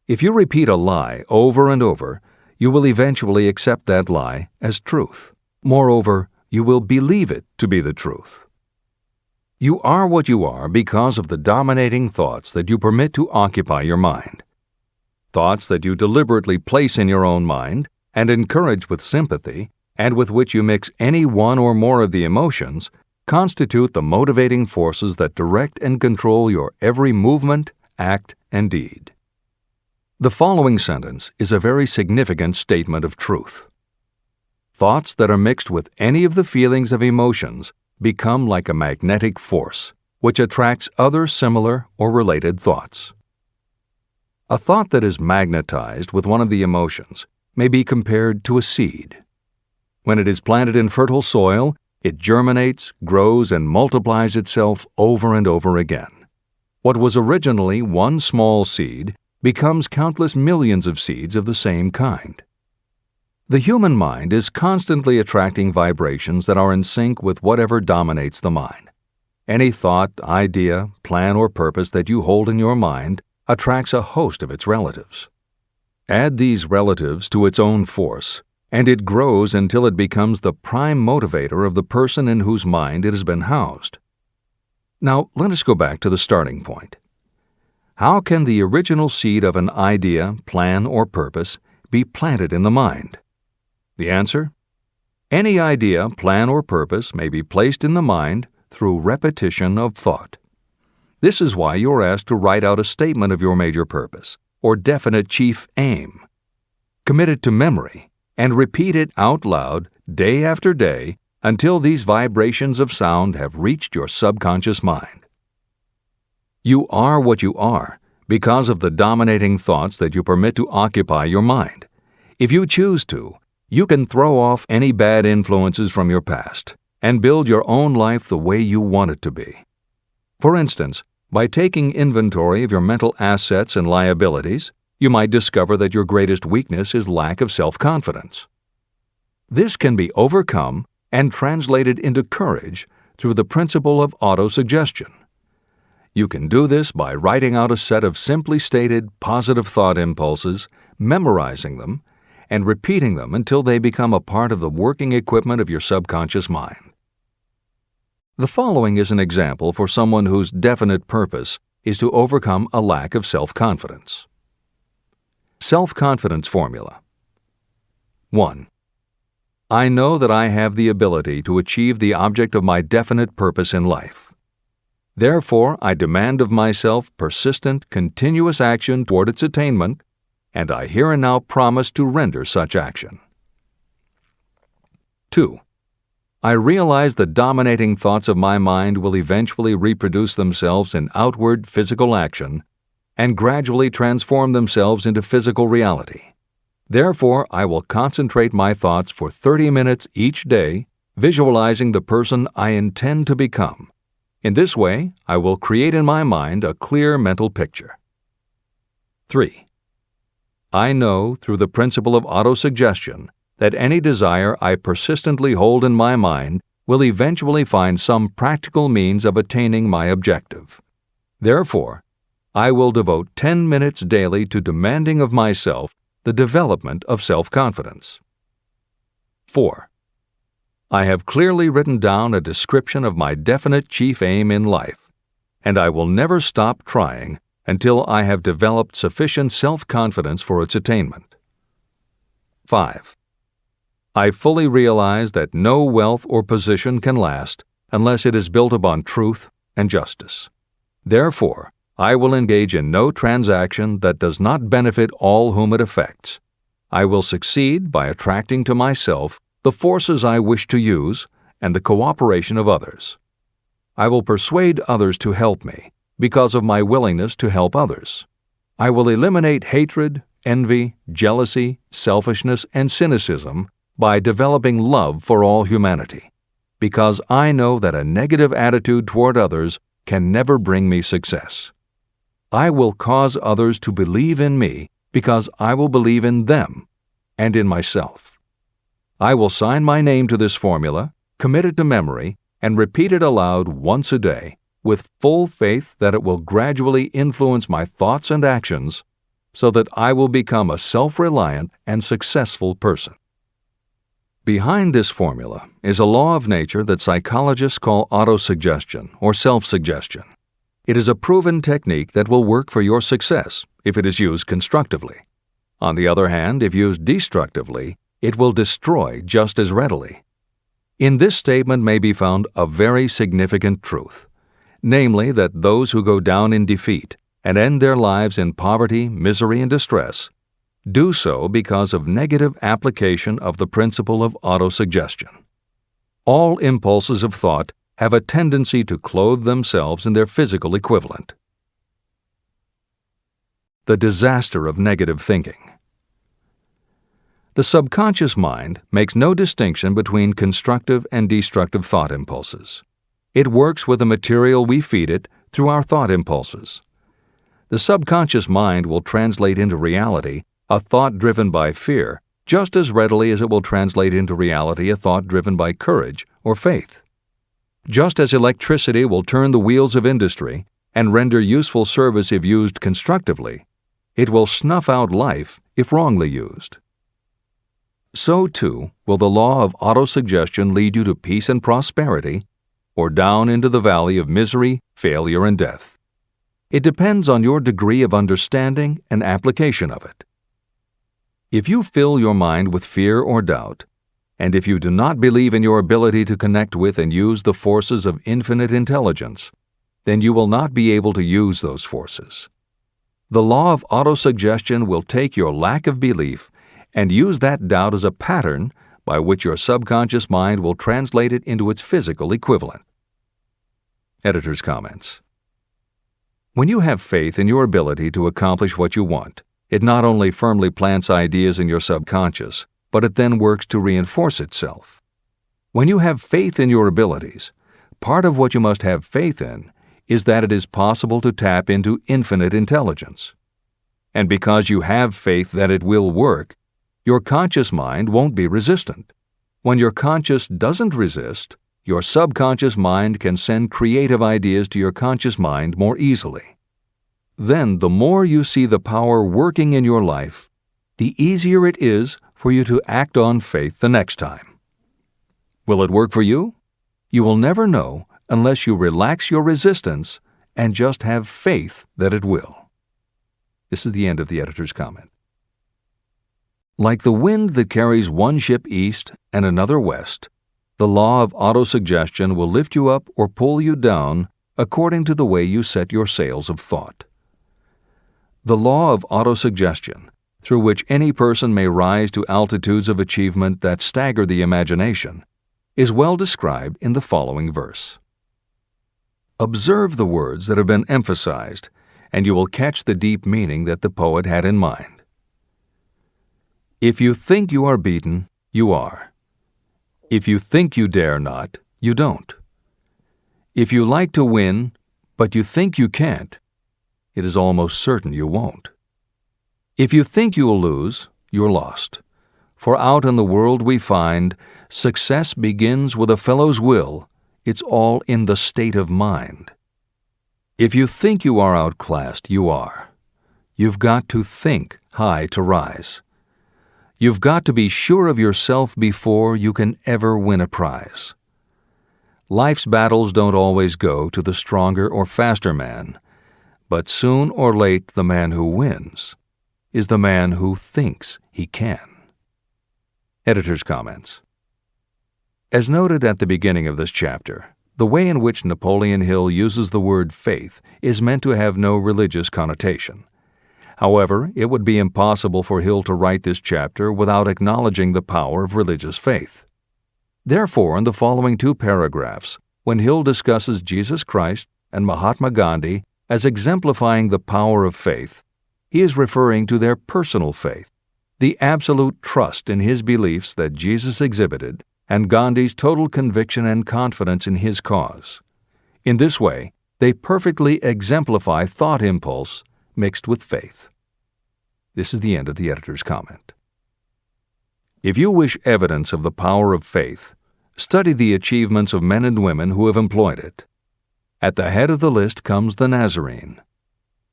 If you repeat a lie over and over, you will eventually accept that lie as truth. Moreover, you will believe it to be the truth. You are what you are because of the dominating thoughts that you permit to occupy your mind. Thoughts that you deliberately place in your own mind and encourage with sympathy, and with which you mix any one or more of the emotions, constitute the motivating forces that direct and control your every movement, act, and deed. The following sentence is a very significant statement of truth. Thoughts that are mixed with any of the feelings of emotions become like a magnetic force, which attracts other similar or related thoughts. A thought that is magnetized with one of the emotions may be compared to a seed. When it is planted in fertile soil, it germinates, grows, and multiplies itself over and over again. What was originally one small seed becomes countless millions of seeds of the same kind. The human mind is constantly attracting vibrations that are in sync with whatever dominates the mind. Any thought, idea, plan, or purpose that you hold in your mind attracts a host of its relatives. Add these relatives to its own force, and it grows until it becomes the prime motivator of the person in whose mind it has been housed. Now, let us go back to the starting point. How can the original seed of an idea, plan, or purpose be planted in the mind? The answer? Any idea, plan, or purpose may be placed in the mind through repetition of thought. This is why you are asked to write out a statement of your major purpose or definite chief aim. Commit it to memory and repeat it out loud day after day until these vibrations of sound have reached your subconscious mind. You are what you are because of the dominating thoughts that you permit to occupy your mind. If you choose to, you can throw off any bad influences from your past and build your own life the way you want it to be. For instance, by taking inventory of your mental assets and liabilities, you might discover that your greatest weakness is lack of self-confidence. This can be overcome and translated into courage through the principle of autosuggestion. You can do this by writing out a set of simply stated positive thought impulses, memorizing them, and repeating them until they become a part of the working equipment of your subconscious mind. The following is an example for someone whose definite purpose is to overcome a lack of self-confidence. Self-confidence formula. 1. I know that I have the ability to achieve the object of my definite purpose in life. Therefore, I demand of myself persistent, continuous action toward its attainment, and I here and now promise to render such action. 2. I realize the dominating thoughts of my mind will eventually reproduce themselves in outward physical action and gradually transform themselves into physical reality. Therefore, I will concentrate my thoughts for 30 minutes each day, visualizing the person I intend to become. In this way, I will create in my mind a clear mental picture. 3. I know, through the principle of autosuggestion, that any desire I persistently hold in my mind will eventually find some practical means of attaining my objective. Therefore, I will devote 10 minutes daily to demanding of myself the development of self-confidence. 4. I have clearly written down a description of my definite chief aim in life, and I will never stop trying until I have developed sufficient self-confidence for its attainment. 5. I fully realize that no wealth or position can last unless it is built upon truth and justice. Therefore, I will engage in no transaction that does not benefit all whom it affects. I will succeed by attracting to myself the forces I wish to use and the cooperation of others. I will persuade others to help me because of my willingness to help others. I will eliminate hatred, envy, jealousy, selfishness, and cynicism by developing love for all humanity, because I know that a negative attitude toward others can never bring me success. I will cause others to believe in me because I will believe in them and in myself. I will sign my name to this formula, commit it to memory, and repeat it aloud once a day, with full faith that it will gradually influence my thoughts and actions so that I will become a self-reliant and successful person. Behind this formula is a law of nature that psychologists call autosuggestion or self-suggestion. It is a proven technique that will work for your success if it is used constructively. On the other hand, if used destructively, it will destroy just as readily. In this statement may be found a very significant truth, namely that those who go down in defeat and end their lives in poverty, misery, and distress do so because of negative application of the principle of autosuggestion. All impulses of thought have a tendency to clothe themselves in their physical equivalent. The disaster of negative thinking. The subconscious mind makes no distinction between constructive and destructive thought impulses. It works with the material we feed it through our thought impulses. The subconscious mind will translate into reality a thought driven by fear just as readily as it will translate into reality a thought driven by courage or faith. Just as electricity will turn the wheels of industry and render useful service if used constructively, it will snuff out life if wrongly used. So too will the law of autosuggestion lead you to peace and prosperity, or down into the valley of misery, failure, and death. It depends on your degree of understanding and application of it. If you fill your mind with fear or doubt, and if you do not believe in your ability to connect with and use the forces of infinite intelligence, then you will not be able to use those forces. The law of autosuggestion will take your lack of belief and use that doubt as a pattern by which your subconscious mind will translate it into its physical equivalent. Editor's comments. When you have faith in your ability to accomplish what you want, it not only firmly plants ideas in your subconscious, but it then works to reinforce itself. When you have faith in your abilities, part of what you must have faith in is that it is possible to tap into infinite intelligence. And because you have faith that it will work, your conscious mind won't be resistant. When your conscious doesn't resist, your subconscious mind can send creative ideas to your conscious mind more easily. Then the more you see the power working in your life, the easier it is for you to act on faith the next time. Will it work for you? You will never know unless you relax your resistance and just have faith that it will. This is the end of the editor's comment. Like the wind that carries one ship east and another west, the law of autosuggestion will lift you up or pull you down according to the way you set your sails of thought. The law of autosuggestion through which any person may rise to altitudes of achievement that stagger the imagination, is well described in the following verse. Observe the words that have been emphasized, and you will catch the deep meaning that the poet had in mind. If you think you are beaten, you are. If you think you dare not, you don't. If you like to win, but you think you can't, it is almost certain you won't. If you think you will lose, you're lost. For out in the world we find, success begins with a fellow's will. It's all in the state of mind. If you think you are outclassed, you are. You've got to think high to rise. You've got to be sure of yourself before you can ever win a prize. Life's battles don't always go to the stronger or faster man, but soon or late the man who wins is the man who thinks he can. Editor's comments. As noted at the beginning of this chapter, the way in which Napoleon Hill uses the word faith is meant to have no religious connotation. However, it would be impossible for Hill to write this chapter without acknowledging the power of religious faith. Therefore, in the following 2 paragraphs, when Hill discusses Jesus Christ and Mahatma Gandhi as exemplifying the power of faith, he is referring to their personal faith, the absolute trust in his beliefs that Jesus exhibited, and Gandhi's total conviction and confidence in his cause. In this way, they perfectly exemplify thought impulse mixed with faith. This is the end of the editor's comment. If you wish evidence of the power of faith, study the achievements of men and women who have employed it. At the head of the list comes the Nazarene.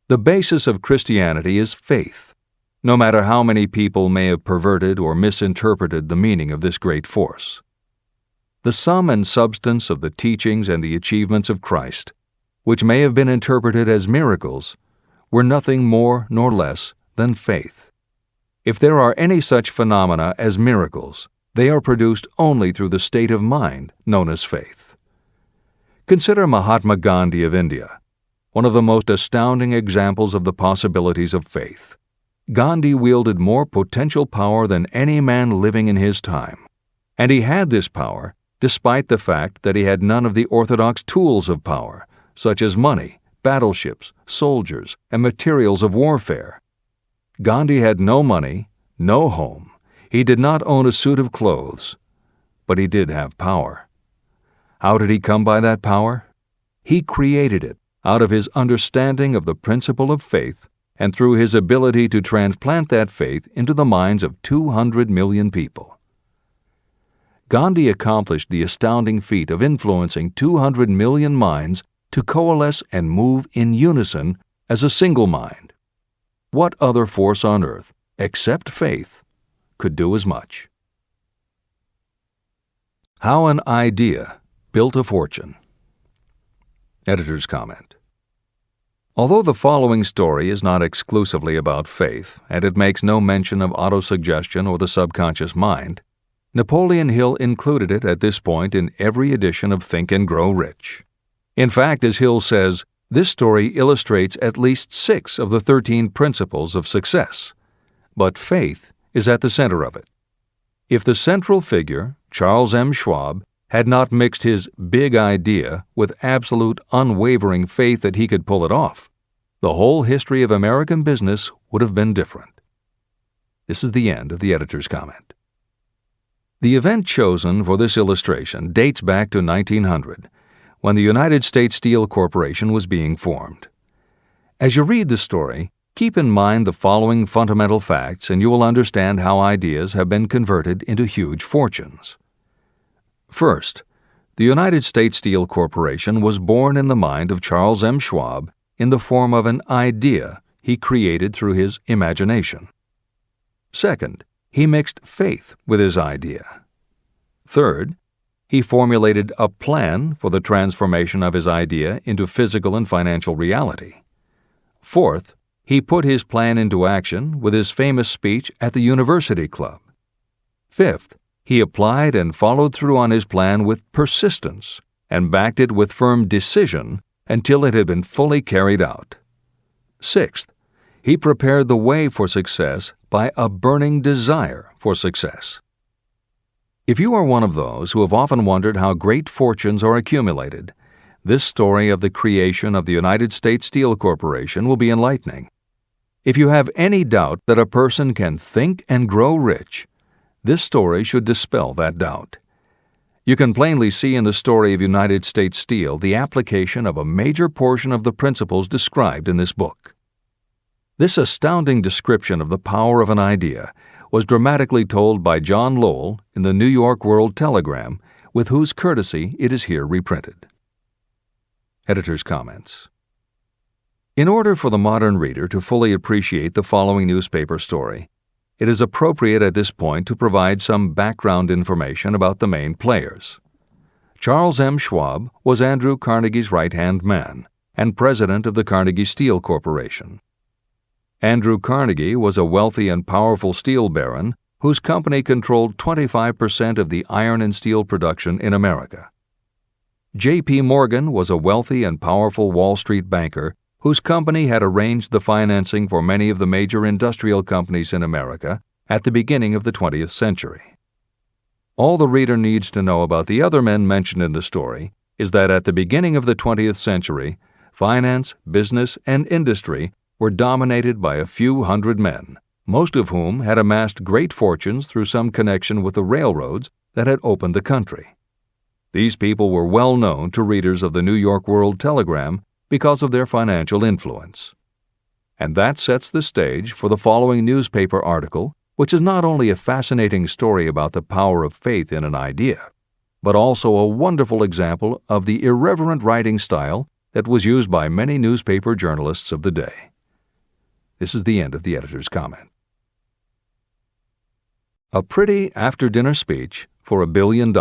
The basis of Christianity is faith, no matter how many people may have perverted or misinterpreted the meaning of this great force. The sum and substance of the teachings and the achievements of Christ, which may have been interpreted as miracles, were nothing more nor less than faith. If there are any such phenomena as miracles, they are produced only through the state of mind known as faith. Consider Mahatma Gandhi of India, one of the most astounding examples of the possibilities of faith. Gandhi wielded more potential power than any man living in his time, and he had this power despite the fact that he had none of the orthodox tools of power, such as money, battleships, soldiers, and materials of warfare. Gandhi had no money, no home. He did not own a suit of clothes, but he did have power. How did he come by that power? He created it out of his understanding of the principle of faith and through his ability to transplant that faith into the minds of 200 million people. Gandhi accomplished the astounding feat of influencing 200 million minds to coalesce and move in unison as a single mind. What other force on earth, except faith, could do as much? How an idea built a fortune. Editor's comment. Although the following story is not exclusively about faith, and it makes no mention of autosuggestion or the subconscious mind, Napoleon Hill included it at this point in every edition of Think and Grow Rich. In fact, as Hill says, this story illustrates at least 6 of the 13 principles of success, but faith is at the center of it. If the central figure, Charles M. Schwab, had not mixed his big idea with absolute unwavering faith that he could pull it off, the whole history of American business would have been different. This is the end of the editor's comment. The event chosen for this illustration dates back to 1900, when the United States Steel Corporation was being formed. As you read the story, keep in mind the following fundamental facts and you will understand how ideas have been converted into huge fortunes. First, the United States Steel Corporation was born in the mind of Charles M. Schwab in the form of an idea he created through his imagination. Second, he mixed faith with his idea. Third, he formulated a plan for the transformation of his idea into physical and financial reality. Fourth, he put his plan into action with his famous speech at the University Club. Fifth, he applied and followed through on his plan with persistence and backed it with firm decision until it had been fully carried out. Sixth, He prepared the way for success by a burning desire for success. If you are one of those who have often wondered how great fortunes are accumulated, this story of the creation of the United States Steel Corporation will be enlightening. If you have any doubt that a person can think and grow rich, this story should dispel that doubt. You can plainly see in the story of United States Steel the application of a major portion of the principles described in this book. This astounding description of the power of an idea was dramatically told by John Lowell in the New York World Telegram, with whose courtesy it is here reprinted. Editor's comments. In order for the modern reader to fully appreciate the following newspaper story, it is appropriate at this point to provide some background information about the main players. Charles M. Schwab was Andrew Carnegie's right-hand man and president of the Carnegie Steel Corporation. Andrew Carnegie was a wealthy and powerful steel baron whose company controlled 25% of the iron and steel production in America. J.P. Morgan was a wealthy and powerful Wall Street banker whose company had arranged the financing for many of the major industrial companies in America at the beginning of the 20th century. All the reader needs to know about the other men mentioned in the story is that at the beginning of the 20th century, finance, business, and industry were dominated by a few hundred men, most of whom had amassed great fortunes through some connection with the railroads that had opened the country. These people were well known to readers of the New York World Telegram because of their financial influence. And that sets the stage for the following newspaper article, which is not only a fascinating story about the power of faith in an idea, but also a wonderful example of the irreverent writing style that was used by many newspaper journalists of the day. This is the end of the editor's comment. A pretty after-dinner speech for $1 billion.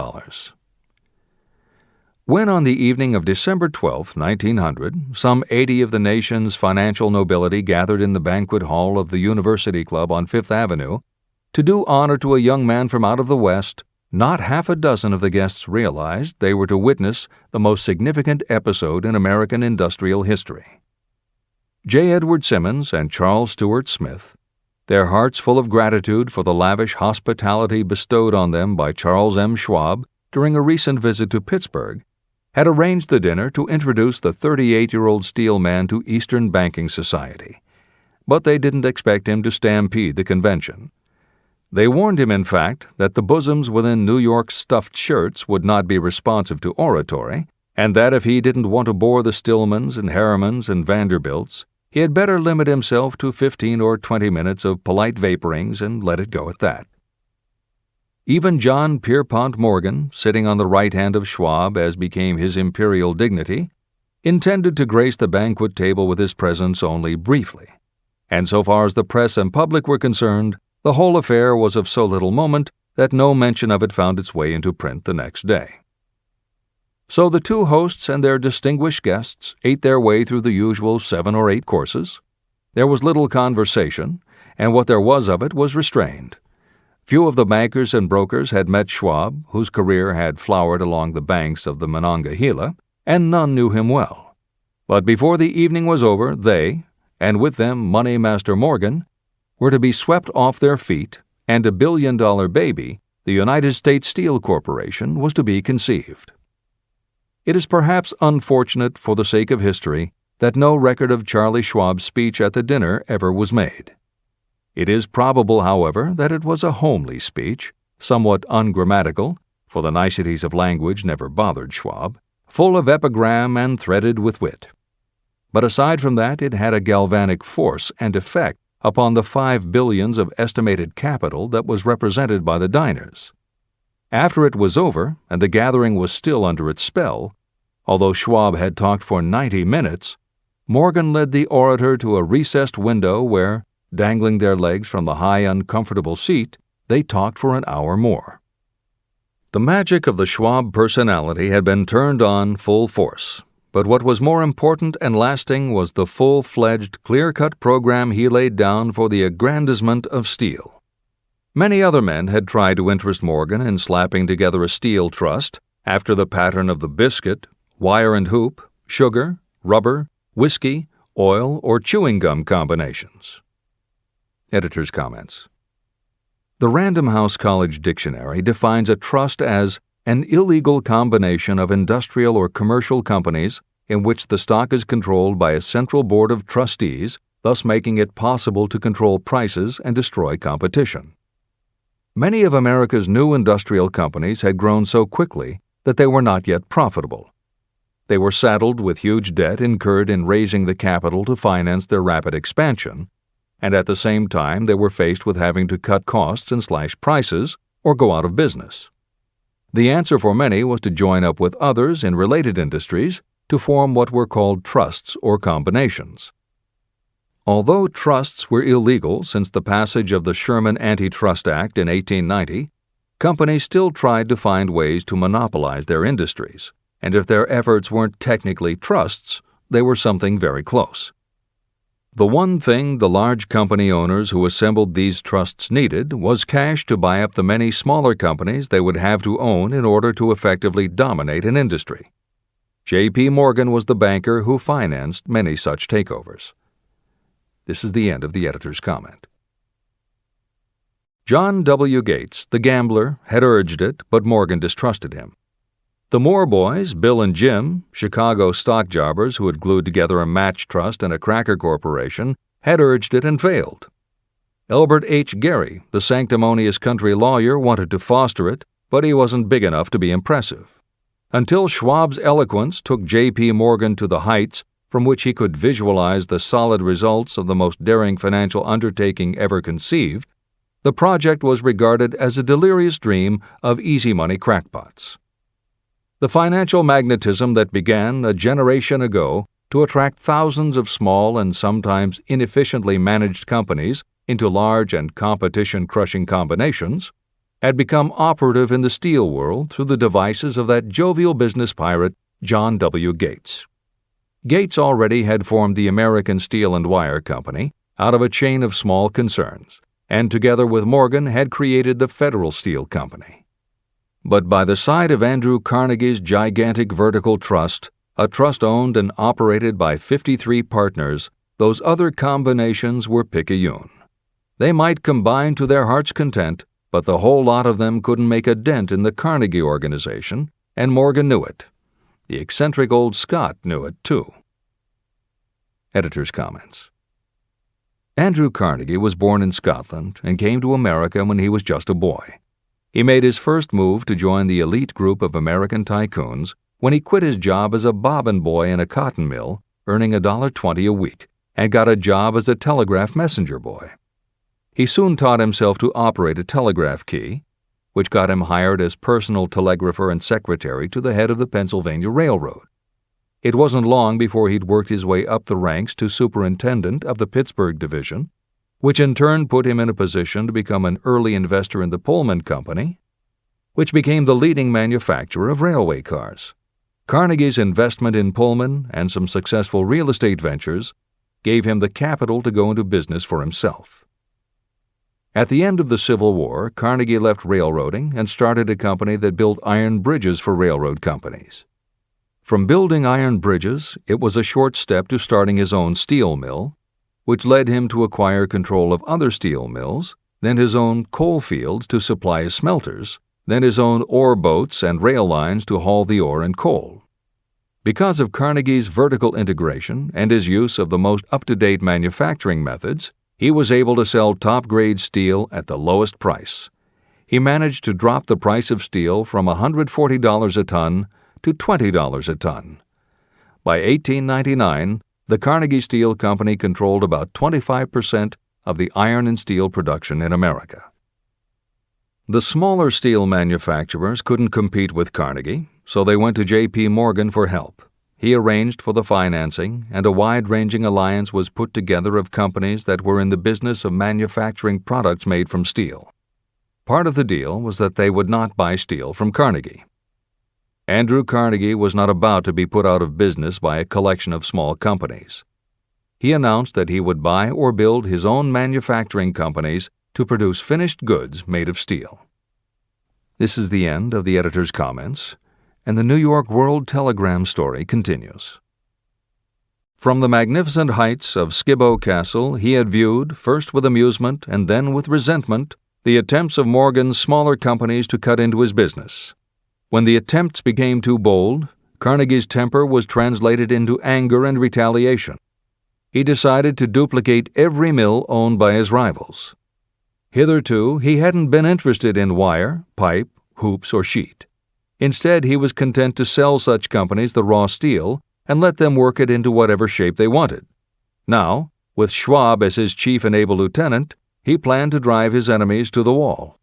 When on the evening of December 12, 1900, some 80 of the nation's financial nobility gathered in the banquet hall of the University Club on Fifth Avenue to do honor to a young man from out of the West, not half a dozen of the guests realized they were to witness the most significant episode in American industrial history. J. Edward Simmons and Charles Stewart Smith, their hearts full of gratitude for the lavish hospitality bestowed on them by Charles M. Schwab during a recent visit to Pittsburgh, had arranged the dinner to introduce the 38-year-old steel man to Eastern banking society. But they didn't expect him to stampede the convention. They warned him, in fact, that the bosoms within New York's stuffed shirts would not be responsive to oratory, and that if he didn't want to bore the Stillmans and Harrimans and Vanderbilts, he had better limit himself to 15 or 20 minutes of polite vaporings and let it go at that. Even John Pierpont Morgan, sitting on the right hand of Schwab as became his imperial dignity, intended to grace the banquet table with his presence only briefly, and so far as the press and public were concerned, the whole affair was of so little moment that no mention of it found its way into print the next day. So the two hosts and their distinguished guests ate their way through the usual 7 or 8 courses. There was little conversation, and what there was of it was restrained. Few of the bankers and brokers had met Schwab, whose career had flowered along the banks of the Monongahela, and none knew him well. But before the evening was over, they, and with them Money Master Morgan, were to be swept off their feet, and $1 billion baby, the United States Steel Corporation, was to be conceived. It is perhaps unfortunate for the sake of history that no record of Charlie Schwab's speech at the dinner ever was made. It is probable, however, that it was a homely speech, somewhat ungrammatical, for the niceties of language never bothered Schwab, full of epigram and threaded with wit. But aside from that, it had a galvanic force and effect upon the $5 billion of estimated capital that was represented by the diners. After it was over, and the gathering was still under its spell, although Schwab had talked for 90 minutes, Morgan led the orator to a recessed window where, dangling their legs from the high, uncomfortable seat, they talked for an hour more. The magic of the Schwab personality had been turned on full force, but what was more important and lasting was the full-fledged, clear-cut program he laid down for the aggrandizement of steel. Many other men had tried to interest Morgan in slapping together a steel trust after the pattern of the biscuit, wire and hoop, sugar, rubber, whiskey, oil, or chewing gum combinations. Editor's comments. The Random House College Dictionary defines a trust as an illegal combination of industrial or commercial companies in which the stock is controlled by a central board of trustees, thus making it possible to control prices and destroy competition. Many of America's new industrial companies had grown so quickly that they were not yet profitable. They were saddled with huge debt incurred in raising the capital to finance their rapid expansion, and at the same time they were faced with having to cut costs and slash prices or go out of business. The answer for many was to join up with others in related industries to form what were called trusts or combinations. Although trusts were illegal since the passage of the Sherman Antitrust Act in 1890, companies still tried to find ways to monopolize their industries, and if their efforts weren't technically trusts, they were something very close. The one thing the large company owners who assembled these trusts needed was cash to buy up the many smaller companies they would have to own in order to effectively dominate an industry. J.P. Morgan was the banker who financed many such takeovers. This is the end of the editor's comment. John W. Gates, the gambler, had urged it, but Morgan distrusted him. The Moore boys, Bill and Jim, Chicago stock jobbers who had glued together a match trust and a cracker corporation, had urged it and failed. Elbert H. Gary, the sanctimonious country lawyer, wanted to foster it, but he wasn't big enough to be impressive. Until Schwab's eloquence took J.P. Morgan to the heights from which he could visualize the solid results of the most daring financial undertaking ever conceived, the project was regarded as a delirious dream of easy money crackpots. The financial magnetism that began a generation ago to attract thousands of small and sometimes inefficiently managed companies into large and competition-crushing combinations had become operative in the steel world through the devices of that jovial business pirate, John W. Gates. Gates already had formed the American Steel and Wire Company out of a chain of small concerns, and together with Morgan had created the Federal Steel Company. But by the side of Andrew Carnegie's gigantic vertical trust, a trust owned and operated by 53 partners, those other combinations were picayune. They might combine to their heart's content, but the whole lot of them couldn't make a dent in the Carnegie organization, and Morgan knew it. The eccentric old Scot knew it, too. Editor's comments. Andrew Carnegie was born in Scotland and came to America when he was just a boy. He made his first move to join the elite group of American tycoons when he quit his job as a bobbin boy in a cotton mill, earning $1.20 a week, and got a job as a telegraph messenger boy. He soon taught himself to operate a telegraph key, which got him hired as personal telegrapher and secretary to the head of the Pennsylvania Railroad. It wasn't long before he'd worked his way up the ranks to superintendent of the Pittsburgh division, which in turn put him in a position to become an early investor in the Pullman Company, which became the leading manufacturer of railway cars. Carnegie's investment in Pullman and some successful real estate ventures gave him the capital to go into business for himself. At the end of the Civil War, Carnegie left railroading and started a company that built iron bridges for railroad companies. From building iron bridges, it was a short step to starting his own steel mill, which led him to acquire control of other steel mills, then his own coal fields to supply his smelters, then his own ore boats and rail lines to haul the ore and coal. Because of Carnegie's vertical integration and his use of the most up-to-date manufacturing methods, he was able to sell top-grade steel at the lowest price. He managed to drop the price of steel from $140 a ton to $20 a ton. By 1899, the Carnegie Steel Company controlled about 25% of the iron and steel production in America. The smaller steel manufacturers couldn't compete with Carnegie, so they went to J.P. Morgan for help. He arranged for the financing, and a wide-ranging alliance was put together of companies that were in the business of manufacturing products made from steel. Part of the deal was that they would not buy steel from Carnegie. Andrew Carnegie was not about to be put out of business by a collection of small companies. He announced that he would buy or build his own manufacturing companies to produce finished goods made of steel. This is the end of the editor's comments, and the New York World Telegram story continues. From the magnificent heights of Skibo Castle he had viewed, first with amusement and then with resentment, the attempts of Morgan's smaller companies to cut into his business. When the attempts became too bold, Carnegie's temper was translated into anger and retaliation. He decided to duplicate every mill owned by his rivals. Hitherto, he hadn't been interested in wire, pipe, hoops, or sheet. Instead, he was content to sell such companies the raw steel and let them work it into whatever shape they wanted. Now, with Schwab as his chief and able lieutenant, he planned to drive his enemies to the wall.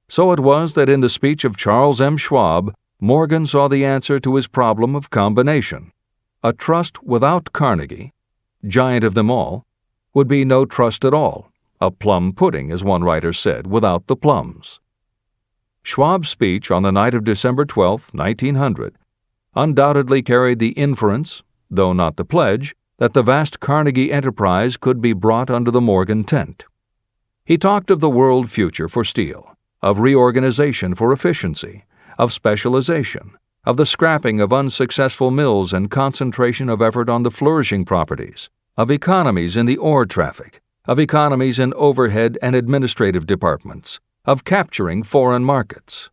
So it was that in the speech of Charles M. Schwab, Morgan saw the answer to his problem of combination. A trust without Carnegie, giant of them all, would be no trust at all, a plum pudding, as one writer said, without the plums. Schwab's speech on the night of December 12, 1900, undoubtedly carried the inference, though not the pledge, that the vast Carnegie enterprise could be brought under the Morgan tent. He talked of the world future for steel, of reorganization for efficiency, of specialization, of the scrapping of unsuccessful mills and concentration of effort on the flourishing properties, of economies in the ore traffic, of economies in overhead and administrative departments, of capturing foreign markets.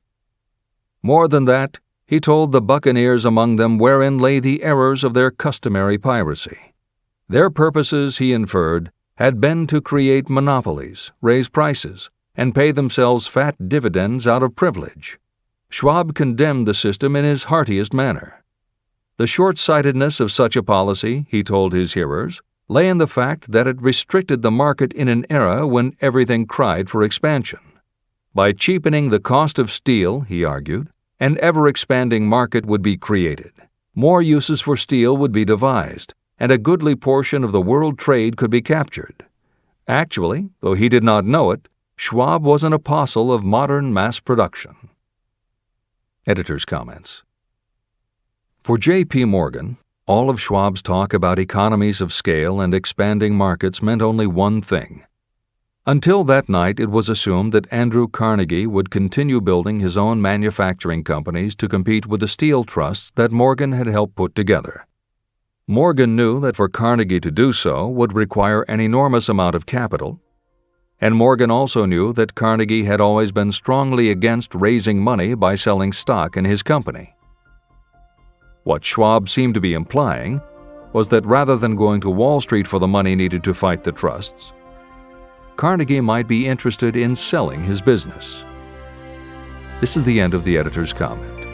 More than that, he told the buccaneers among them wherein lay the errors of their customary piracy. Their purposes, he inferred, had been to create monopolies, raise prices, and pay themselves fat dividends out of privilege. Schwab condemned the system in his heartiest manner. The short-sightedness of such a policy, he told his hearers, lay in the fact that it restricted the market in an era when everything cried for expansion. By cheapening the cost of steel, he argued, an ever-expanding market would be created. More uses for steel would be devised, and a goodly portion of the world trade could be captured. Actually, though he did not know it, Schwab was an apostle of modern mass production. Editor's comments. For J.P. Morgan, all of Schwab's talk about economies of scale and expanding markets meant only one thing. Until that night, it was assumed that Andrew Carnegie would continue building his own manufacturing companies to compete with the steel trusts that Morgan had helped put together. Morgan knew that for Carnegie to do so would require an enormous amount of capital, and Morgan also knew that Carnegie had always been strongly against raising money by selling stock in his company. What Schwab seemed to be implying was that rather than going to Wall Street for the money needed to fight the trusts, Carnegie might be interested in selling his business. This is the end of the editor's comment.